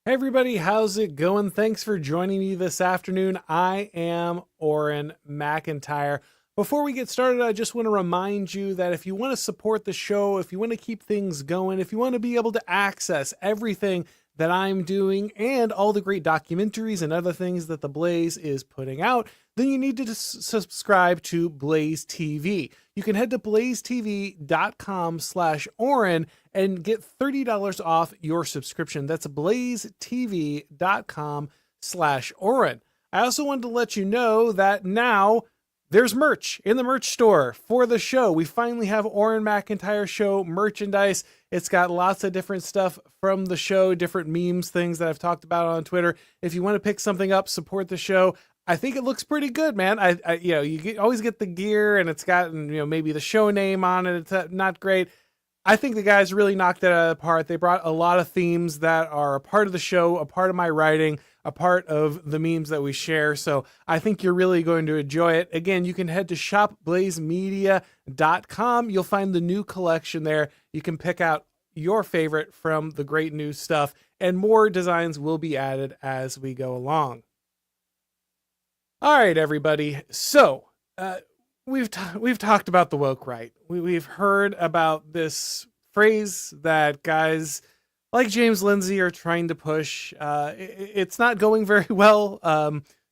Hey everybody, how's it going? Thanks for joining me this afternoon. I am Auron MacIntyre. Before we get started, I just want to remind you that if you want to support the show, if you want to keep things going, if you want to be able to access everything that I'm doing and all the great documentaries and other things that the Blaze is putting out, then you need to subscribe to Blaze TV. You can head to blazetv.com/Auron and get $30 off your subscription. That's blazetv.com/Auron. I also wanted to let you know that now there's merch in the merch store for the show. We finally have Auron MacIntyre Show merchandise. It's got lots of different stuff from the show, different memes, things that I've talked about on Twitter. If you want to pick something up, support the show. I think it looks pretty good, man. Always get the gear and it's got, maybe the show name on it. It's not great. I think the guys really knocked it out of the park. They brought a lot of themes that are a part of the show, a part of my writing, a part of the memes that we share. So I think you're really going to enjoy it. Again, you can head to shopblazemedia.com. You'll find the new collection there. You can pick out your favorite from the great new stuff, and more designs will be added as we go along. All right, everybody. So we've talked about the woke right. We've heard about this phrase that guys like James Lindsay are trying to push. It's not going very well.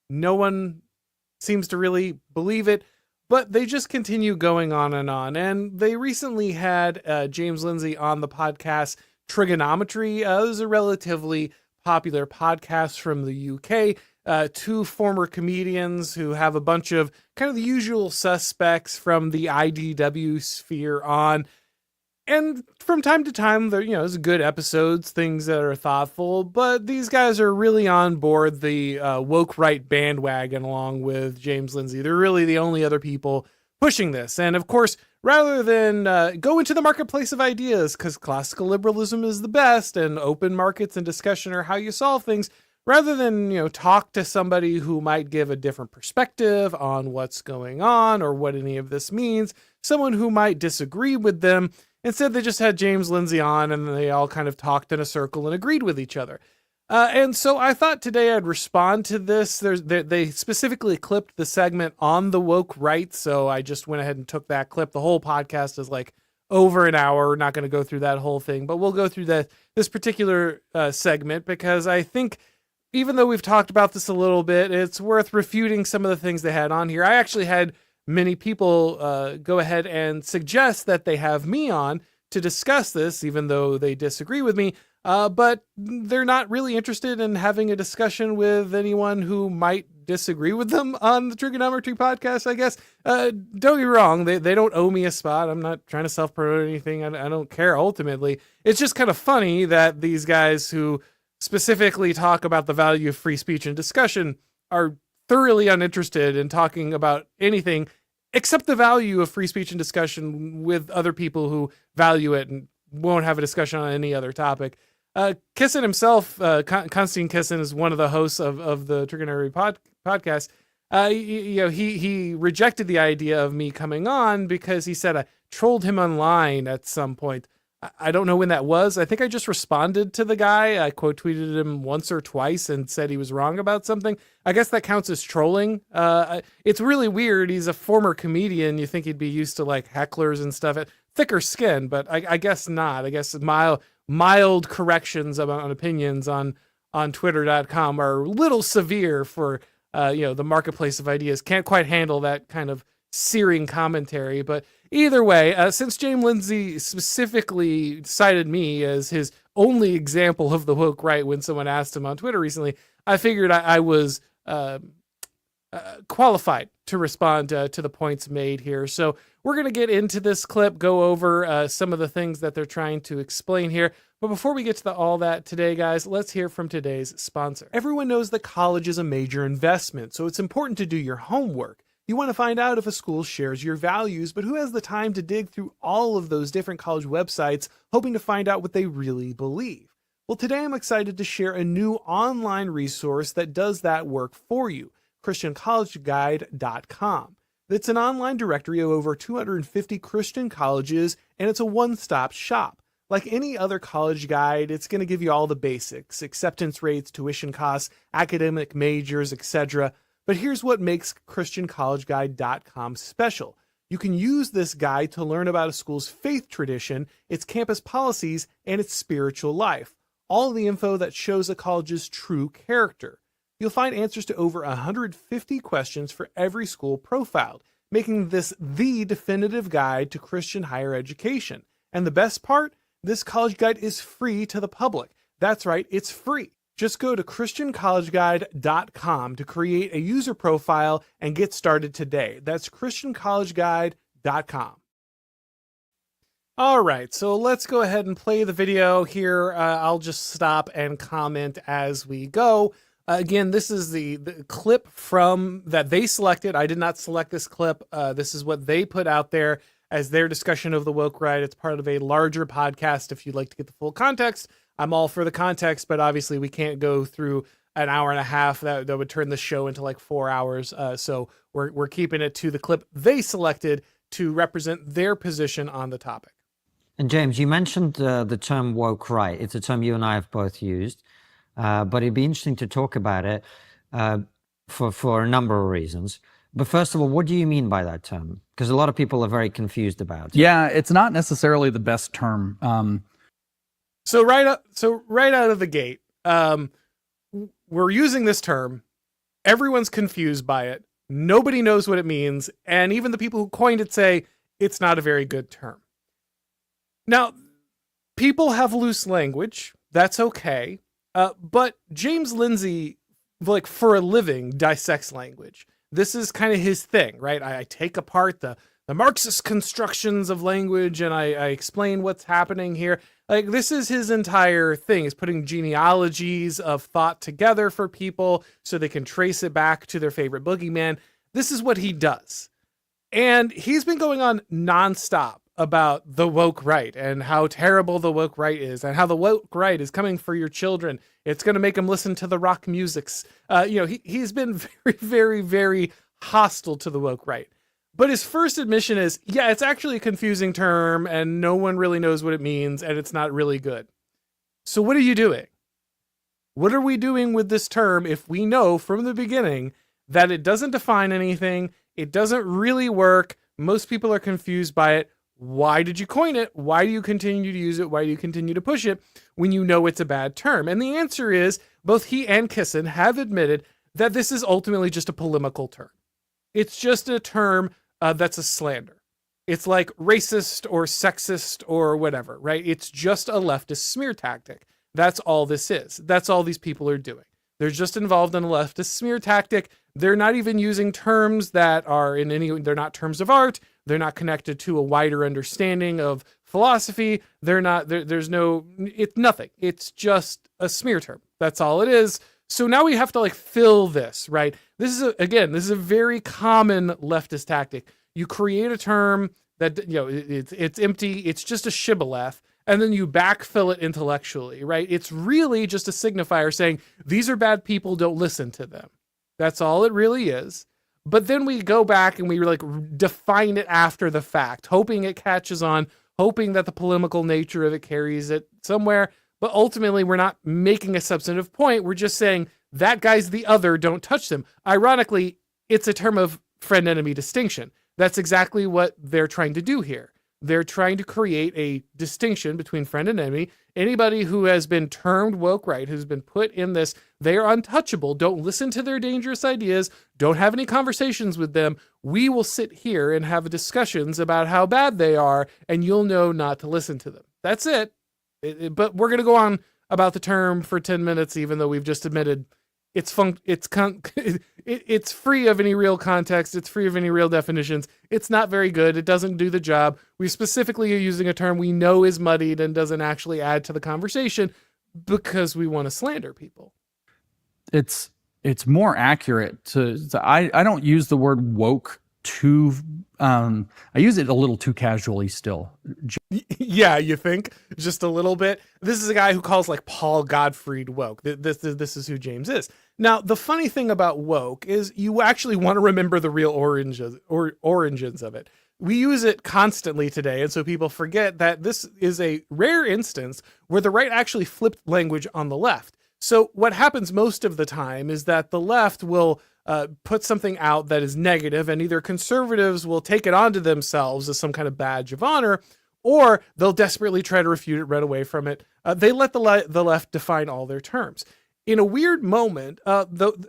No one seems to really believe it, but they just continue going on and on. And they recently had James Lindsay on the podcast Triggernometry. It was a relatively popular podcast from the UK. Two former comedians who have a bunch of kind of the usual suspects from the IDW sphere on. And from time to time, there's good episodes, things that are thoughtful, but these guys are really on board the woke right bandwagon along with James Lindsay. They're really the only other people pushing this. And of course, rather than go into the marketplace of ideas, because classical liberalism is the best and open markets and discussion are how you solve things, rather than, talk to somebody who might give a different perspective on what's going on or what any of this means, someone who might disagree with them, instead they just had James Lindsay on and they all kind of talked in a circle and agreed with each other. And so I thought today I'd respond to this. They specifically clipped the segment on the woke right, so I just went ahead and took that clip. The whole podcast is like over an hour. We're not going to go through that whole thing, but we'll go through this particular segment because I think even though we've talked about this a little bit, it's worth refuting some of the things they had on here. I actually had many people go ahead and suggest that they have me on to discuss this, even though they disagree with me. But they're not really interested in having a discussion with anyone who might disagree with them on the Triggernometry podcast, I guess. Don't get me wrong. They don't owe me a spot. I'm not trying to self-promote anything. I don't care ultimately. It's just kind of funny that these guys who specifically talk about the value of free speech and discussion are thoroughly uninterested in talking about anything except the value of free speech and discussion with other people who value it and won't have a discussion on any other topic. Kisin himself, Konstantin Kisin, is one of the hosts of the Triggernometry podcast. He rejected the idea of me coming on because he said I trolled him online at some point. I don't know when that was. I think I just responded to the guy. I quote tweeted him once or twice and said he was wrong about something. I guess that counts as trolling. It's really weird. He's a former comedian. You think he'd be used to like hecklers and stuff. Thicker skin, but I guess not. I guess mild corrections on opinions on Twitter.com are a little severe for the marketplace of ideas. Can't quite handle that kind of searing commentary, but either way, since James Lindsay specifically cited me as his only example of the woke right when someone asked him on Twitter recently, I figured I was qualified to respond to the points made here. So we're going to get into this clip, go over some of the things that they're trying to explain here. But before we get to all that today, guys, let's hear from today's sponsor. Everyone knows that college is a major investment, so it's important to do your homework. You want to find out if a school shares your values, but who has the time to dig through all of those different college websites hoping to find out what they really believe? Well, today I'm excited to share a new online resource that does that work for you, ChristianCollegeGuide.com. It's an online directory of over 250 Christian colleges, and it's a one-stop shop. Like any other college guide, it's going to give you all the basics: acceptance rates, tuition costs, academic majors, etc. But here's what makes ChristianCollegeGuide.com special. You can use this guide to learn about a school's faith tradition, its campus policies, and its spiritual life. All the info that shows a college's true character. You'll find answers to over 150 questions for every school profiled, making this the definitive guide to Christian higher education. And the best part? This college guide is free to the public. That's right, it's free. Just go to ChristianCollegeGuide.com to create a user profile and get started today. That's ChristianCollegeGuide.com. All right, so let's go ahead and play the video here. I'll just stop and comment as we go. Again, this is the clip from that they selected. I did not select this clip. This is what they put out there as their discussion of the woke right. It's part of a larger podcast. If you'd like to get the full context, I'm all for the context, but obviously we can't go through an hour and a half. That would turn the show into like 4 hours. So we're keeping it to the clip they selected to represent their position on the topic. And James, you mentioned the term woke right. It's a term you and I have both used, but it'd be interesting to talk about it for a number of reasons. But first of all, what do you mean by that term? Because a lot of people are very confused about it. Yeah, it's not necessarily the best term. So right out of the gate, we're using this term. Everyone's confused by it. Nobody knows what it means. And even the people who coined it say it's not a very good term. Now, people have loose language. That's okay. But James Lindsay, like for a living, dissects language. This is kind of his thing, right? I take apart the Marxist constructions of language and I explain what's happening here. Like, this is his entire thing, is putting genealogies of thought together for people so they can trace it back to their favorite boogeyman. This is what he does. And he's been going on nonstop about the woke right and how terrible the woke right is and how the woke right is coming for your children. It's going to make them listen to the rock musics. He's been very, very, very hostile to the woke right. But his first admission is, yeah, it's actually a confusing term and no one really knows what it means and it's not really good. So what are you doing? What are we doing with this term if we know from the beginning that it doesn't define anything, it doesn't really work, most people are confused by it? Why did you coin it? Why do you continue to use it? Why do you continue to push it when you know it's a bad term? And the answer is both he and Kisin have admitted that this is ultimately just a polemical term. It's just a term that's a slander. It's like racist or sexist or whatever, right? It's just a leftist smear tactic. That's all this is. That's all these people are doing. They're just involved in a leftist smear tactic. They're not even using terms that are they're not terms of art. They're not connected to a wider understanding of philosophy. It's nothing. It's just a smear term. That's all it is. So now we have to fill this, right? This is a very common leftist tactic. You create a term that, it's empty. It's just a shibboleth. And then you backfill it intellectually, right? It's really just a signifier saying, these are bad people, don't listen to them. That's all it really is. But then we go back and we define it after the fact, hoping it catches on, hoping that the polemical nature of it carries it somewhere. But ultimately, we're not making a substantive point. We're just saying that guy's the other, don't touch them. Ironically, it's a term of friend-enemy distinction. That's exactly what they're trying to do here. They're trying to create a distinction between friend and enemy. Anybody who has been termed woke right, who's been put in this, they are untouchable. Don't listen to their dangerous ideas. Don't have any conversations with them. We will sit here and have discussions about how bad they are, and you'll know not to listen to them. That's it. But we're going to go on about the term for 10 minutes, even though we've just admitted it's free of any real context. It's free of any real definitions. It's not very good. It doesn't do the job. We specifically are using a term we know is muddied and doesn't actually add to the conversation because we want to slander people. It's more accurate I don't use the word woke too, I use it a little too casually still. Yeah, you think? Just a little bit? This is a guy who calls Paul Gottfried woke. This is who James is. Now, the funny thing about woke is you actually want to remember the real origins of it. we use it constantly today. And so people forget that this is a rare instance where the right actually flipped language on the left. So what happens most of the time is that the left will put something out that is negative, and either conservatives will take it onto themselves as some kind of badge of honor, or they'll desperately try to refute it, run away from it. They let the left define all their terms. In a weird moment,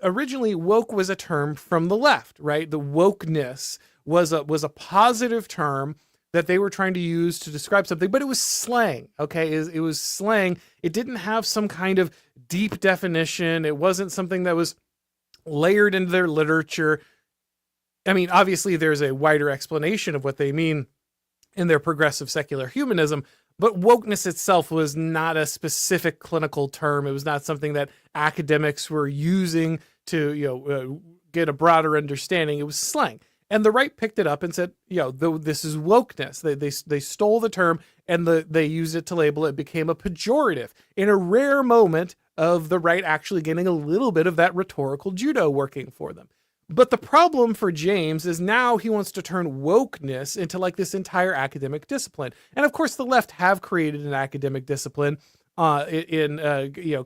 originally woke was a term from the left, right? The wokeness was a positive term that they were trying to use to describe something, but it was slang, okay? It was slang. It didn't have some kind of deep definition. It wasn't something that was layered into their literature. I mean, obviously there's a wider explanation of what they mean in their progressive secular humanism, but wokeness itself was not a specific clinical term. It was not something that academics were using to, get a broader understanding. It was slang. And the right picked it up and said, this is wokeness. They stole the term and they used it to label it. It became a pejorative in a rare moment of the right actually getting a little bit of that rhetorical judo working for them. But the problem for James is now he wants to turn wokeness into like this entire academic discipline. And of course, the left have created an academic discipline in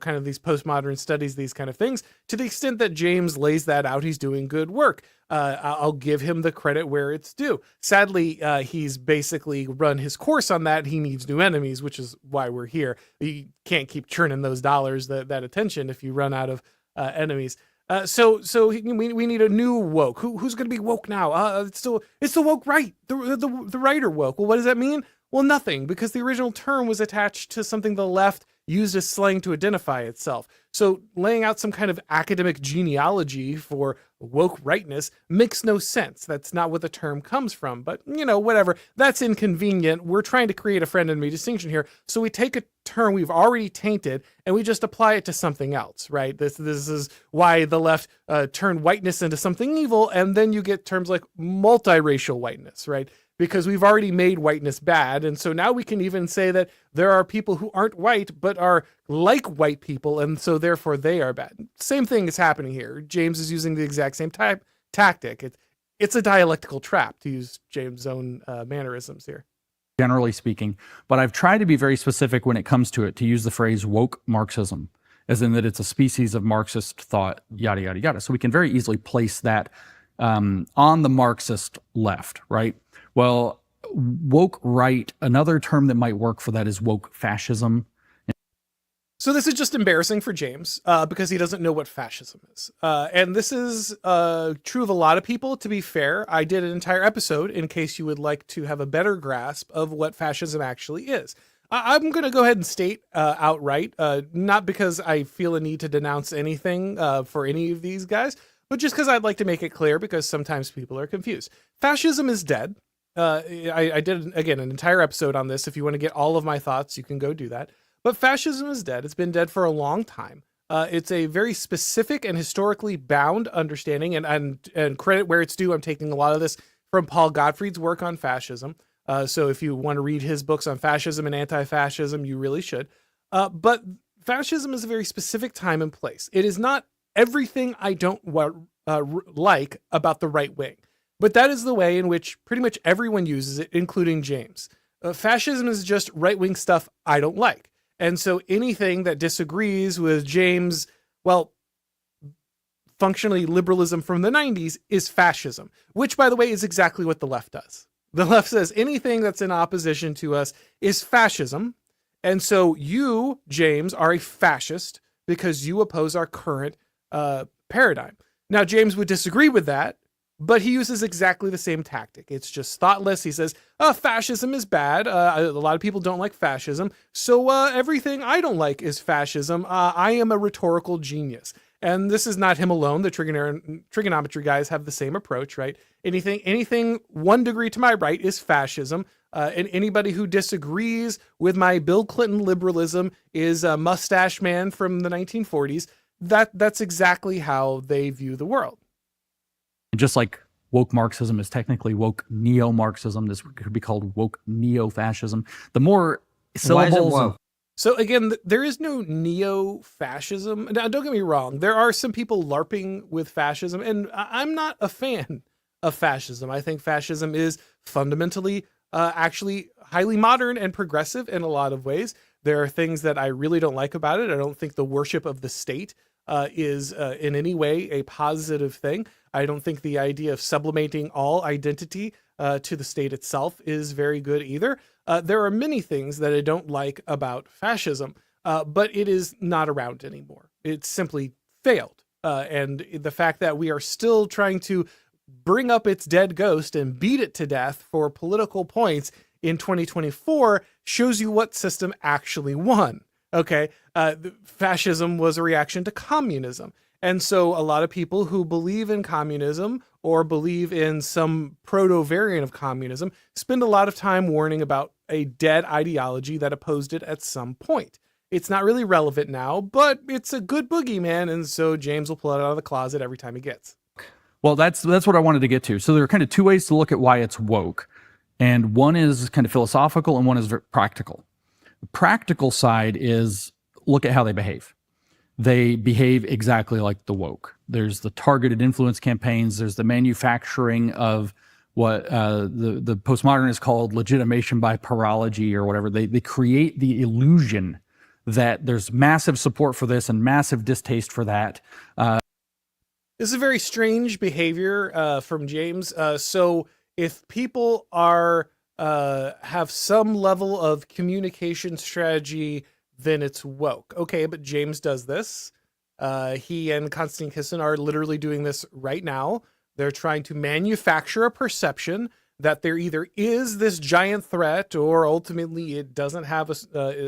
kind of these postmodern studies, these kind of things. To the extent that James lays that out, he's doing good work. I'll give him the credit where it's due. Sadly, he's basically run his course on that. He needs new enemies, which is why we're here. You can't keep churning those dollars, that attention, if you run out of enemies. So we need a new woke. Who's going to be woke now? It's the woke right. The right are woke. Well, what does that mean? Well, nothing, because the original term was attached to something the left used as slang to identify itself. So laying out some kind of academic genealogy for woke rightness makes no sense. That's not what the term comes from. But, whatever. That's inconvenient. We're trying to create a friend-enemy distinction here. So we take a term we've already tainted and we just apply it to something else, right? This is why the left turned whiteness into something evil. And then you get terms like multiracial whiteness, right? Because we've already made whiteness bad. And so now we can even say that there are people who aren't white, but are like white people. And so therefore they are bad. Same thing is happening here. James is using the exact same tactic. It's a dialectical trap, to use James' own mannerisms here. Generally speaking, but I've tried to be very specific when it comes to it, to use the phrase woke Marxism, as in that it's a species of Marxist thought, yada, yada, yada. So we can very easily place that on the Marxist left, right? Well, woke right, another term that might work for that is woke fascism. So this is just embarrassing for James because he doesn't know what fascism is. And this is true of a lot of people, to be fair. I did an entire episode in case you would like to have a better grasp of what fascism actually is. I'm going to go ahead and state outright, not because I feel a need to denounce anything for any of these guys, but just because I'd like to make it clear, because sometimes people are confused. Fascism is dead. I did, again, an entire episode on this. If you want to get all of my thoughts, you can go do that. But fascism is dead. It's been dead for a long time. It's a very specific and historically bound understanding, and credit where it's due. I'm taking a lot of this from Paul Gottfried's work on fascism. So if you want to read his books on fascism and anti-fascism, you really should. But fascism is a very specific time and place. It is not everything I don't like about the right wing. But that is the way in which pretty much everyone uses it, including James. Fascism is just right-wing stuff I don't like. And so anything that disagrees with James, functionally liberalism from the 90s is fascism, which, by the way, is exactly what the left does. The left says anything that's in opposition to us is fascism. And so you, James, are a fascist because you oppose our current paradigm. Now, James would disagree with that, but he uses exactly the same tactic. It's just thoughtless. He says, fascism is bad. A lot of people don't like fascism. So everything I don't like is fascism. I am a rhetorical genius. And this is not him alone. The trigonometry guys have the same approach, right? Anything 1 degree to my right is fascism. And anybody who disagrees with my Bill Clinton liberalism is a mustache man from the 1940s. That's exactly how they view the world. Just like woke Marxism is technically woke neo-Marxism, this could be called woke neo-fascism. The more syllables. So again, there is no neo-fascism. Now, don't get me wrong. There are some people LARPing with fascism, and I'm not a fan of fascism. I think fascism is fundamentally actually highly modern and progressive in a lot of ways. There are things that I really don't like about it. I don't think the worship of the state is in any way a positive thing. I don't think the idea of sublimating all identity to the state itself is very good either. There are many things that I don't like about fascism, but it is not around anymore. It's simply failed. And the fact that we are still trying to bring up its dead ghost and beat it to death for political points in 2024 shows you what system actually won. Okay. Fascism was a reaction to communism. And so a lot of people who believe in communism or believe in some proto variant of communism spend a lot of time warning about a dead ideology that opposed it at some point. It's not really relevant now, but it's a good boogeyman. And so James will pull it out of the closet every time he gets. Well, that's what I wanted to get to. So there are kind of two ways to look at why it's woke. And one is kind of philosophical and one is practical. The practical side is look at how they behave. They behave exactly like the woke. There's the targeted influence campaigns. There's the manufacturing of what the postmodernists called legitimation by parology or whatever. They create the illusion that there's massive support for this and massive distaste for that. This is a very strange behavior from James. So if people are have some level of communication strategy, then it's woke. Okay, but James does this. He and Konstantin Kisin are literally doing this right now. They're trying to manufacture a perception that there either is this giant threat or ultimately it doesn't have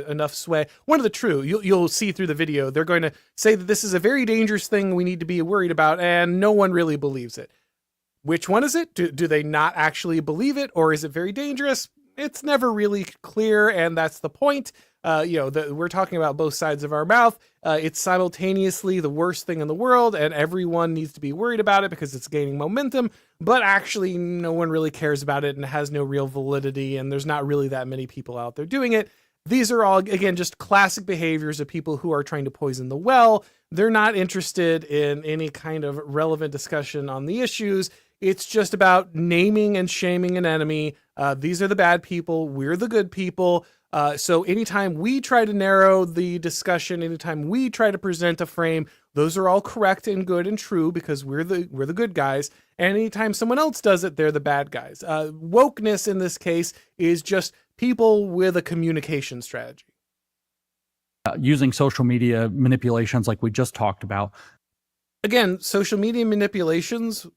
enough sway. One of the true, you'll see through the video, they're going to say that this is a very dangerous thing we need to be worried about, and no one really believes it. Which one is it? Do they not actually believe it, or is it very dangerous? It's never really clear, and that's the point. We're talking about both sides of our mouth. It's simultaneously the worst thing in the world, and everyone needs to be worried about it because it's gaining momentum, but actually no one really cares about it and has no real validity, and there's not really that many people out there doing it. These are all, again, just classic behaviors of people who are trying to poison the well. They're not interested in any kind of relevant discussion on the issues. It's just about naming and shaming an enemy. These are the bad people. We're the good people. So anytime we try to narrow the discussion, anytime we try to present a frame, those are all correct and good and true because we're the good guys. And anytime someone else does it, they're the bad guys. Wokeness in this case is just people with a communication strategy. Using social media manipulations like we just talked about. Again, social media manipulations,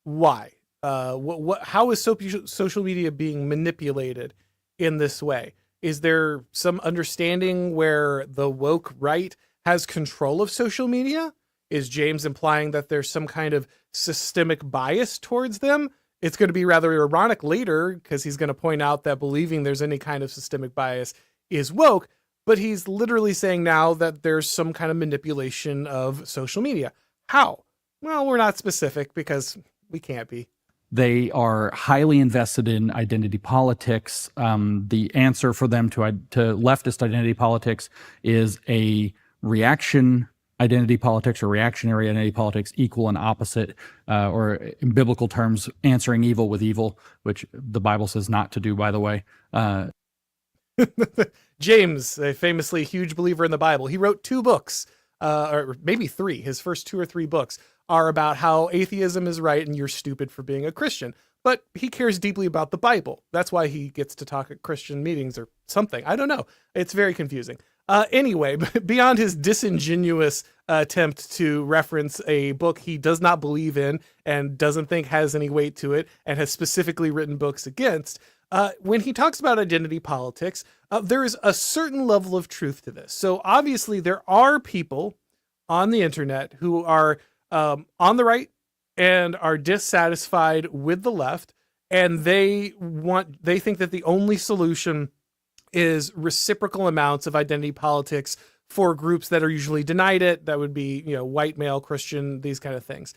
why? How is social media being manipulated in this way? Is there some understanding where the woke right has control of social media? Is James implying that there's some kind of systemic bias towards them? It's going to be rather ironic later because he's going to point out that believing there's any kind of systemic bias is woke, but he's literally saying now that there's some kind of manipulation of social media. How? Well, we're not specific because we can't be. They are highly invested in identity politics. The answer for them to leftist identity politics is a reaction identity politics or reactionary identity politics, equal and opposite, or in biblical terms, answering evil with evil, which the Bible says not to do, by the way. James, a famously huge believer in the Bible, he wrote 2 books, or maybe 3. His first 2 or 3 books are about how atheism is right and you're stupid for being a Christian. But he cares deeply about the Bible. That's why he gets to talk at Christian meetings or something. I don't know. It's very confusing. Anyway, beyond his disingenuous attempt to reference a book he does not believe in and doesn't think has any weight to it and has specifically written books against, when he talks about identity politics, there is a certain level of truth to this. So obviously there are people on the internet who are on the right and are dissatisfied with the left, and they think that the only solution is reciprocal amounts of identity politics for groups that are usually denied it. That would be, white male Christian, these kind of things.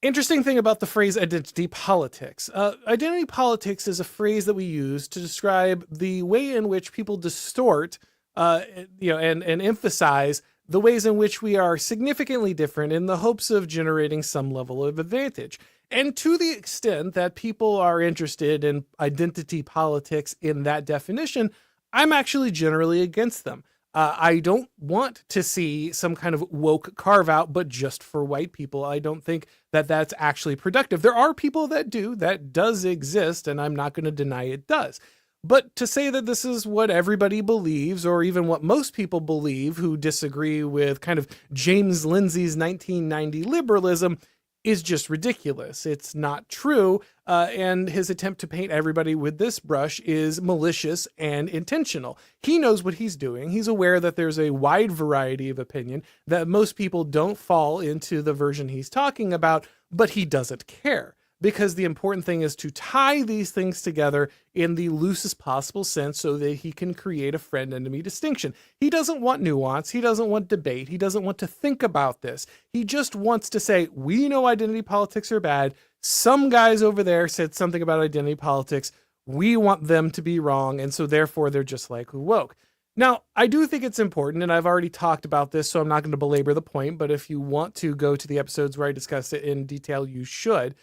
Interesting thing about the phrase identity politics. Identity politics is a phrase that we use to describe the way in which people distort, and emphasize the ways in which we are significantly different in the hopes of generating some level of advantage. And to the extent that people are interested in identity politics in that definition, I'm actually generally against them. I don't want to see some kind of woke carve out, but just for white people. I don't think that that's actually productive. There are people that do, that does exist, and I'm not going to deny it does. But to say that this is what everybody believes, or even what most people believe who disagree with kind of James Lindsay's 1990 liberalism, is just ridiculous. It's not true, and his attempt to paint everybody with this brush is malicious and intentional. He knows what he's doing. He's aware that there's a wide variety of opinion, that most people don't fall into the version he's talking about, but he doesn't care. Because the important thing is to tie these things together in the loosest possible sense so that he can create a friend-enemy distinction. He doesn't want nuance. He doesn't want debate. He doesn't want to think about this. He just wants to say, we know identity politics are bad. Some guys over there said something about identity politics. We want them to be wrong, and so therefore they're just like woke. Now, I do think it's important, and I've already talked about this, so I'm not going to belabor the point, but if you want to go to the episodes where I discuss it in detail, you should.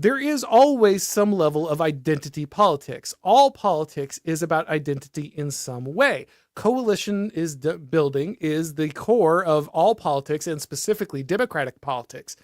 There is always some level of identity politics. All politics is about identity in some way. Coalition building is the core of all politics, and specifically democratic politics.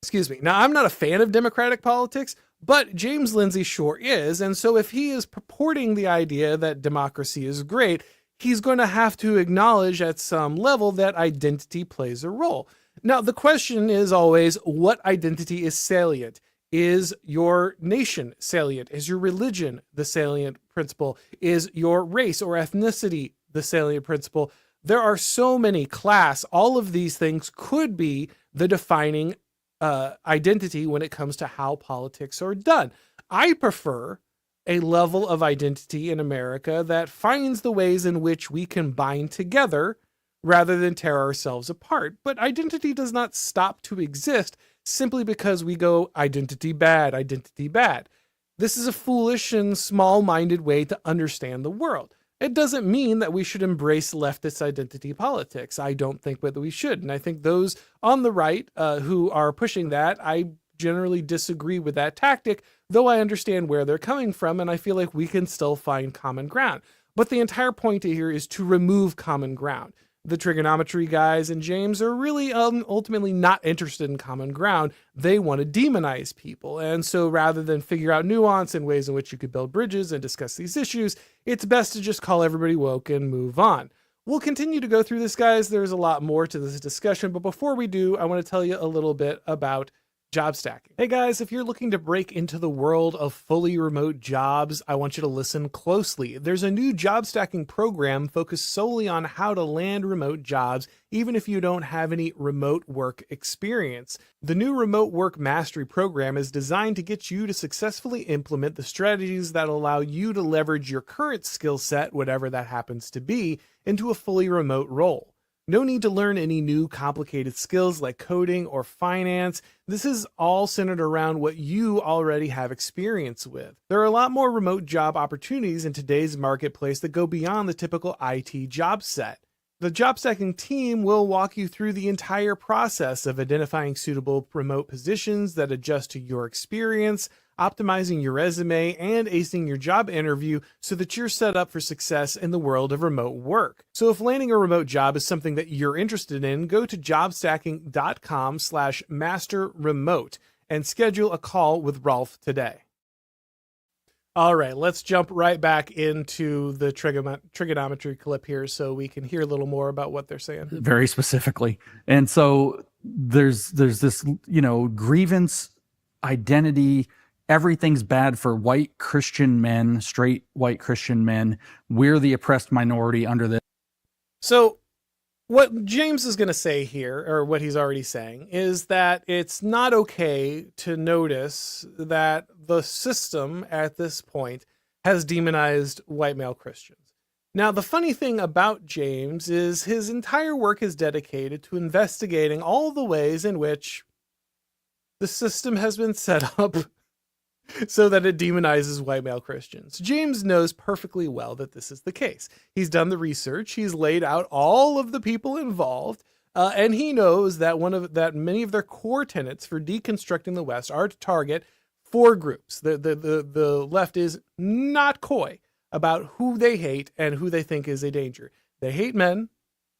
Excuse me. Now, I'm not a fan of democratic politics, but James Lindsay sure is. And so if he is purporting the idea that democracy is great, he's going to have to acknowledge at some level that identity plays a role. Now, the question is always, what identity is salient? Is your nation salient? Is your religion the salient principle? Is your race or ethnicity the salient principle? There are so many class. All of these things could be the defining identity when it comes to how politics are done. I prefer a level of identity in America that finds the ways in which we can bind together rather than tear ourselves apart. But identity does not stop to exist simply because we go identity bad, identity bad. This is a foolish and small-minded way to understand the world. It doesn't mean that we should embrace leftist identity politics. I don't think that we should. And I think those on the right who are pushing that, I generally disagree with that tactic, though I understand where they're coming from, and I feel like we can still find common ground. But the entire point here is to remove common ground. The Triggernometry guys and James are really ultimately not interested in common ground. They want to demonize people. And so rather than figure out nuance and ways in which you could build bridges and discuss these issues, it's best to just call everybody woke and move on. We'll continue to go through this, guys. There's a lot more to this discussion, but before we do, I want to tell you a little bit about job stacking. Hey guys, if you're looking to break into the world of fully remote jobs, I want you to listen closely. There's a new job stacking program focused solely on how to land remote jobs, even if you don't have any remote work experience. The new Remote Work Mastery program is designed to get you to successfully implement the strategies that allow you to leverage your current skill set, whatever that happens to be, into a fully remote role. No need to learn any new complicated skills like coding or finance. This is all centered around what you already have experience with. There are a lot more remote job opportunities in today's marketplace that go beyond the typical IT job set. The job stacking team will walk you through the entire process of identifying suitable remote positions that adjust to your experience, optimizing your resume, and acing your job interview so that you're set up for success in the world of remote work. So if landing a remote job is something that you're interested in, go to jobstacking.com/masterremote and schedule a call with Rolf today. All right, let's jump right back into the trigonometry clip here so we can hear a little more about what they're saying. Very specifically. And so there's this, grievance, identity, everything's bad for white Christian men, straight white Christian men. We're the oppressed minority under this. So what James is going to say here, or what he's already saying, is that it's not okay to notice that the system at this point has demonized white male Christians. Now, the funny thing about James is his entire work is dedicated to investigating all the ways in which the system has been set up so that it demonizes white male Christians. James knows perfectly well that this is the case. He's done the research. He's laid out all of the people involved. And he knows that many of their core tenets for deconstructing the West are to target four groups. The left is not coy about who they hate and who they think is a danger. They hate men,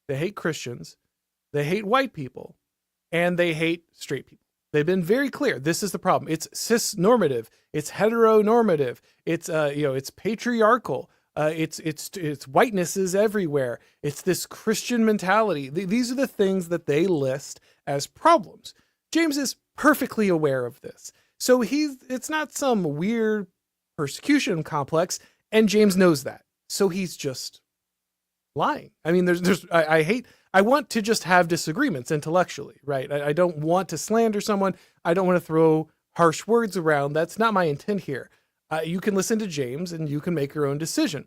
they hate Christians, they hate white people, and they hate straight people. They've been very clear. This is the problem. It's cis-normative. It's heteronormative. It's it's patriarchal. It's whiteness is everywhere. It's this Christian mentality. These are the things that they list as problems. James is perfectly aware of this. So it's not some weird persecution complex, and James knows that. So he's just lying. I mean, I want to just have disagreements intellectually, right? I don't want to slander someone. I don't want to throw harsh words around. That's not my intent here. You can listen to James and you can make your own decision.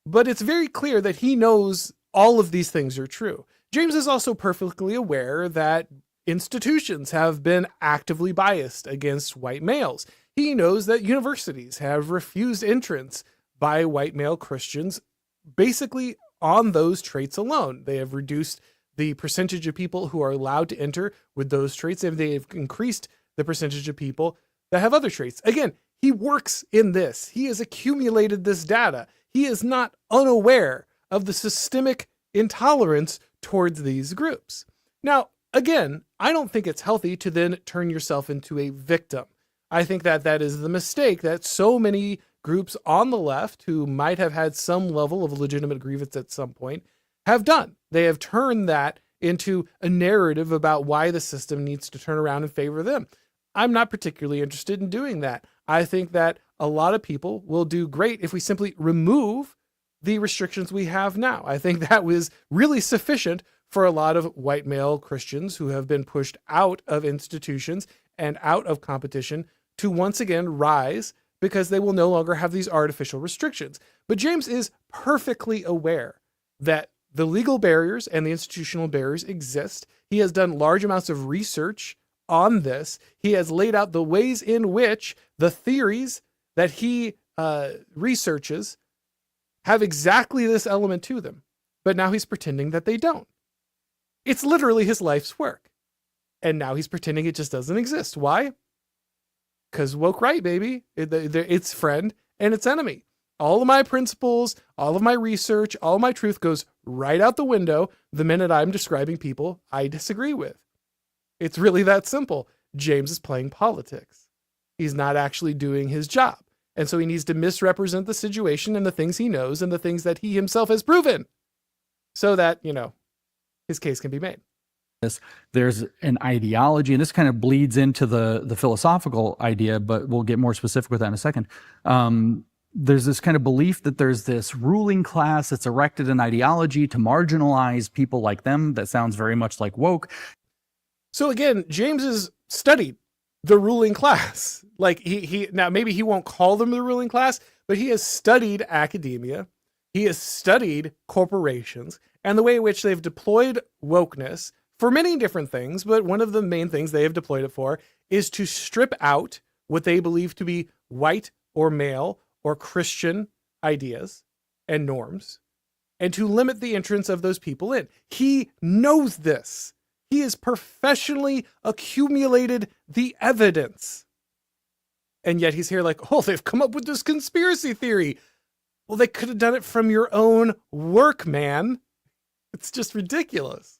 But it's very clear that he knows all of these things are true. James is also perfectly aware that institutions have been actively biased against white males. He knows that universities have refused entrance by white male Christians basically on those traits alone. They have reduced the percentage of people who are allowed to enter with those traits, and they have increased the percentage of people that have other traits. Again, he works in this. He has accumulated this data. He is not unaware of the systemic intolerance towards these groups. Now, again, I don't think it's healthy to then turn yourself into a victim. I think that is the mistake that so many groups on the left who might have had some level of legitimate grievance at some point have done. They have turned that into a narrative about why the system needs to turn around in favor of them. I'm not particularly interested in doing that. I think that a lot of people will do great if we simply remove the restrictions we have now. I think that was really sufficient for a lot of white male Christians who have been pushed out of institutions and out of competition to once again rise because they will no longer have these artificial restrictions. But James is perfectly aware that the legal barriers and the institutional barriers exist. He has done large amounts of research on this. He has laid out the ways in which the theories that he researches have exactly this element to them. But now he's pretending that they don't. It's literally his life's work. And now he's pretending it just doesn't exist. Why? Because woke right, baby. It's friend and its enemy. All of my principles, all of my research, all of my truth goes right out the window the minute I'm describing people I disagree with. It's really that simple. James is playing politics. He's not actually doing his job. And so he needs to misrepresent the situation and the things he knows and the things that he himself has proven so that, his case can be made. There's an ideology, and this kind of bleeds into the philosophical idea, but we'll get more specific with that in a second. There's this kind of belief that there's this ruling class that's erected an ideology to marginalize people like them that sounds very much like woke. So again, James has studied the ruling class. Like he now maybe he won't call them the ruling class, but he has studied academia. He has studied corporations and the way in which they've deployed wokeness for many different things. But one of the main things they have deployed it for is to strip out what they believe to be white or male or Christian ideas and norms and to limit the entrance of those people in. He knows this. He has professionally accumulated the evidence. And yet he's here like, oh, they've come up with this conspiracy theory. Well, they could have done it from your own work, man. It's just ridiculous.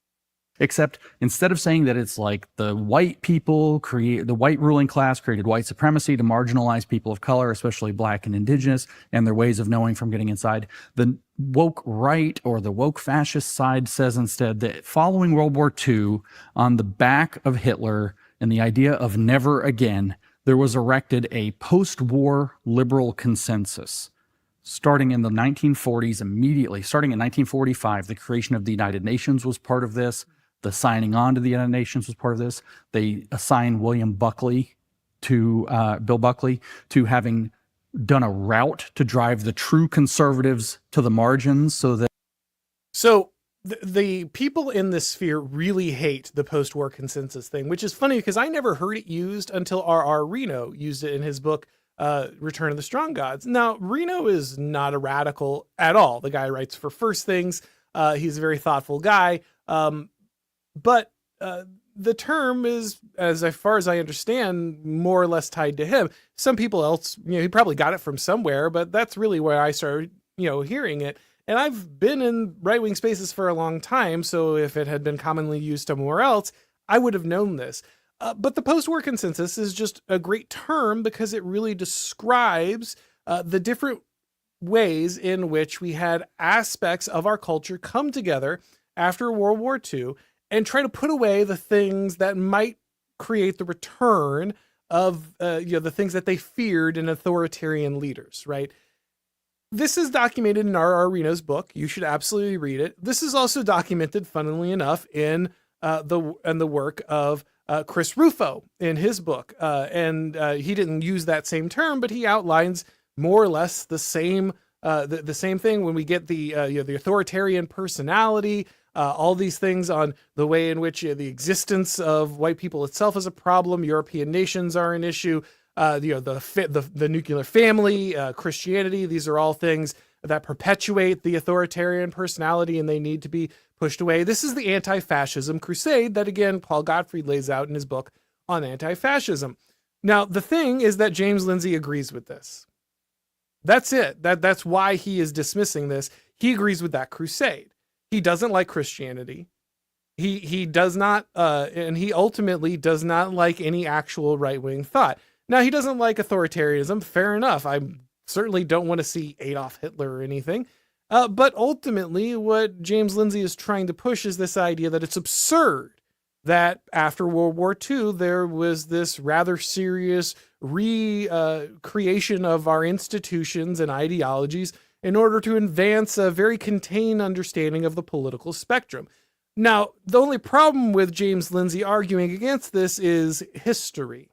Except instead of saying that it's like the white people the white ruling class created white supremacy to marginalize people of color, especially black and indigenous, and their ways of knowing from getting inside, the woke right or the woke fascist side says instead that following World War II, on the back of Hitler and the idea of never again, there was erected a post-war liberal consensus. Starting in the 1940s, immediately, starting in 1945, the creation of the United Nations was part of this. The signing on to the United Nations was part of this. They assigned Bill Buckley, to having done a route to drive the true conservatives to the margins So the people in this sphere really hate the post-war consensus thing, which is funny because I never heard it used until R.R. Reno used it in his book, Return of the Strong Gods. Now, Reno is not a radical at all. The guy writes for First Things. He's a very thoughtful guy. But the term is, as far as I understand, more or less tied to him. Some people else, he probably got it from somewhere, but that's really where I started, hearing it. And I've been in right-wing spaces for a long time, so if it had been commonly used somewhere else, I would have known this. But the post-war consensus is just a great term because it really describes the different ways in which we had aspects of our culture come together after World War II and try to put away the things that might create the return of the things that they feared in authoritarian leaders, right? This is documented in R. Reno's book. You should absolutely read it. This is also documented, funnily enough, in the work of Chris Rufo in his book. And he didn't use that same term, but he outlines more or less the same thing when we get the authoritarian personality, all these things on the way in which the existence of white people itself is a problem. European nations are an issue. The nuclear family, Christianity. These are all things that perpetuate the authoritarian personality, and they need to be pushed away. This is the anti-fascism crusade that, again, Paul Gottfried lays out in his book on anti-fascism. Now, the thing is that James Lindsay agrees with this. That's it. That's why he is dismissing this. He agrees with that crusade. He doesn't like Christianity. He does not, and he ultimately does not like any actual right-wing thought. Now, he doesn't like authoritarianism. Fair enough. I certainly don't want to see Adolf Hitler or anything. But ultimately, what James Lindsay is trying to push is this idea that it's absurd that after World War II, there was this rather serious recreation of our institutions and ideologies in order to advance a very contained understanding of the political spectrum. Now, the only problem with James Lindsay arguing against this is history.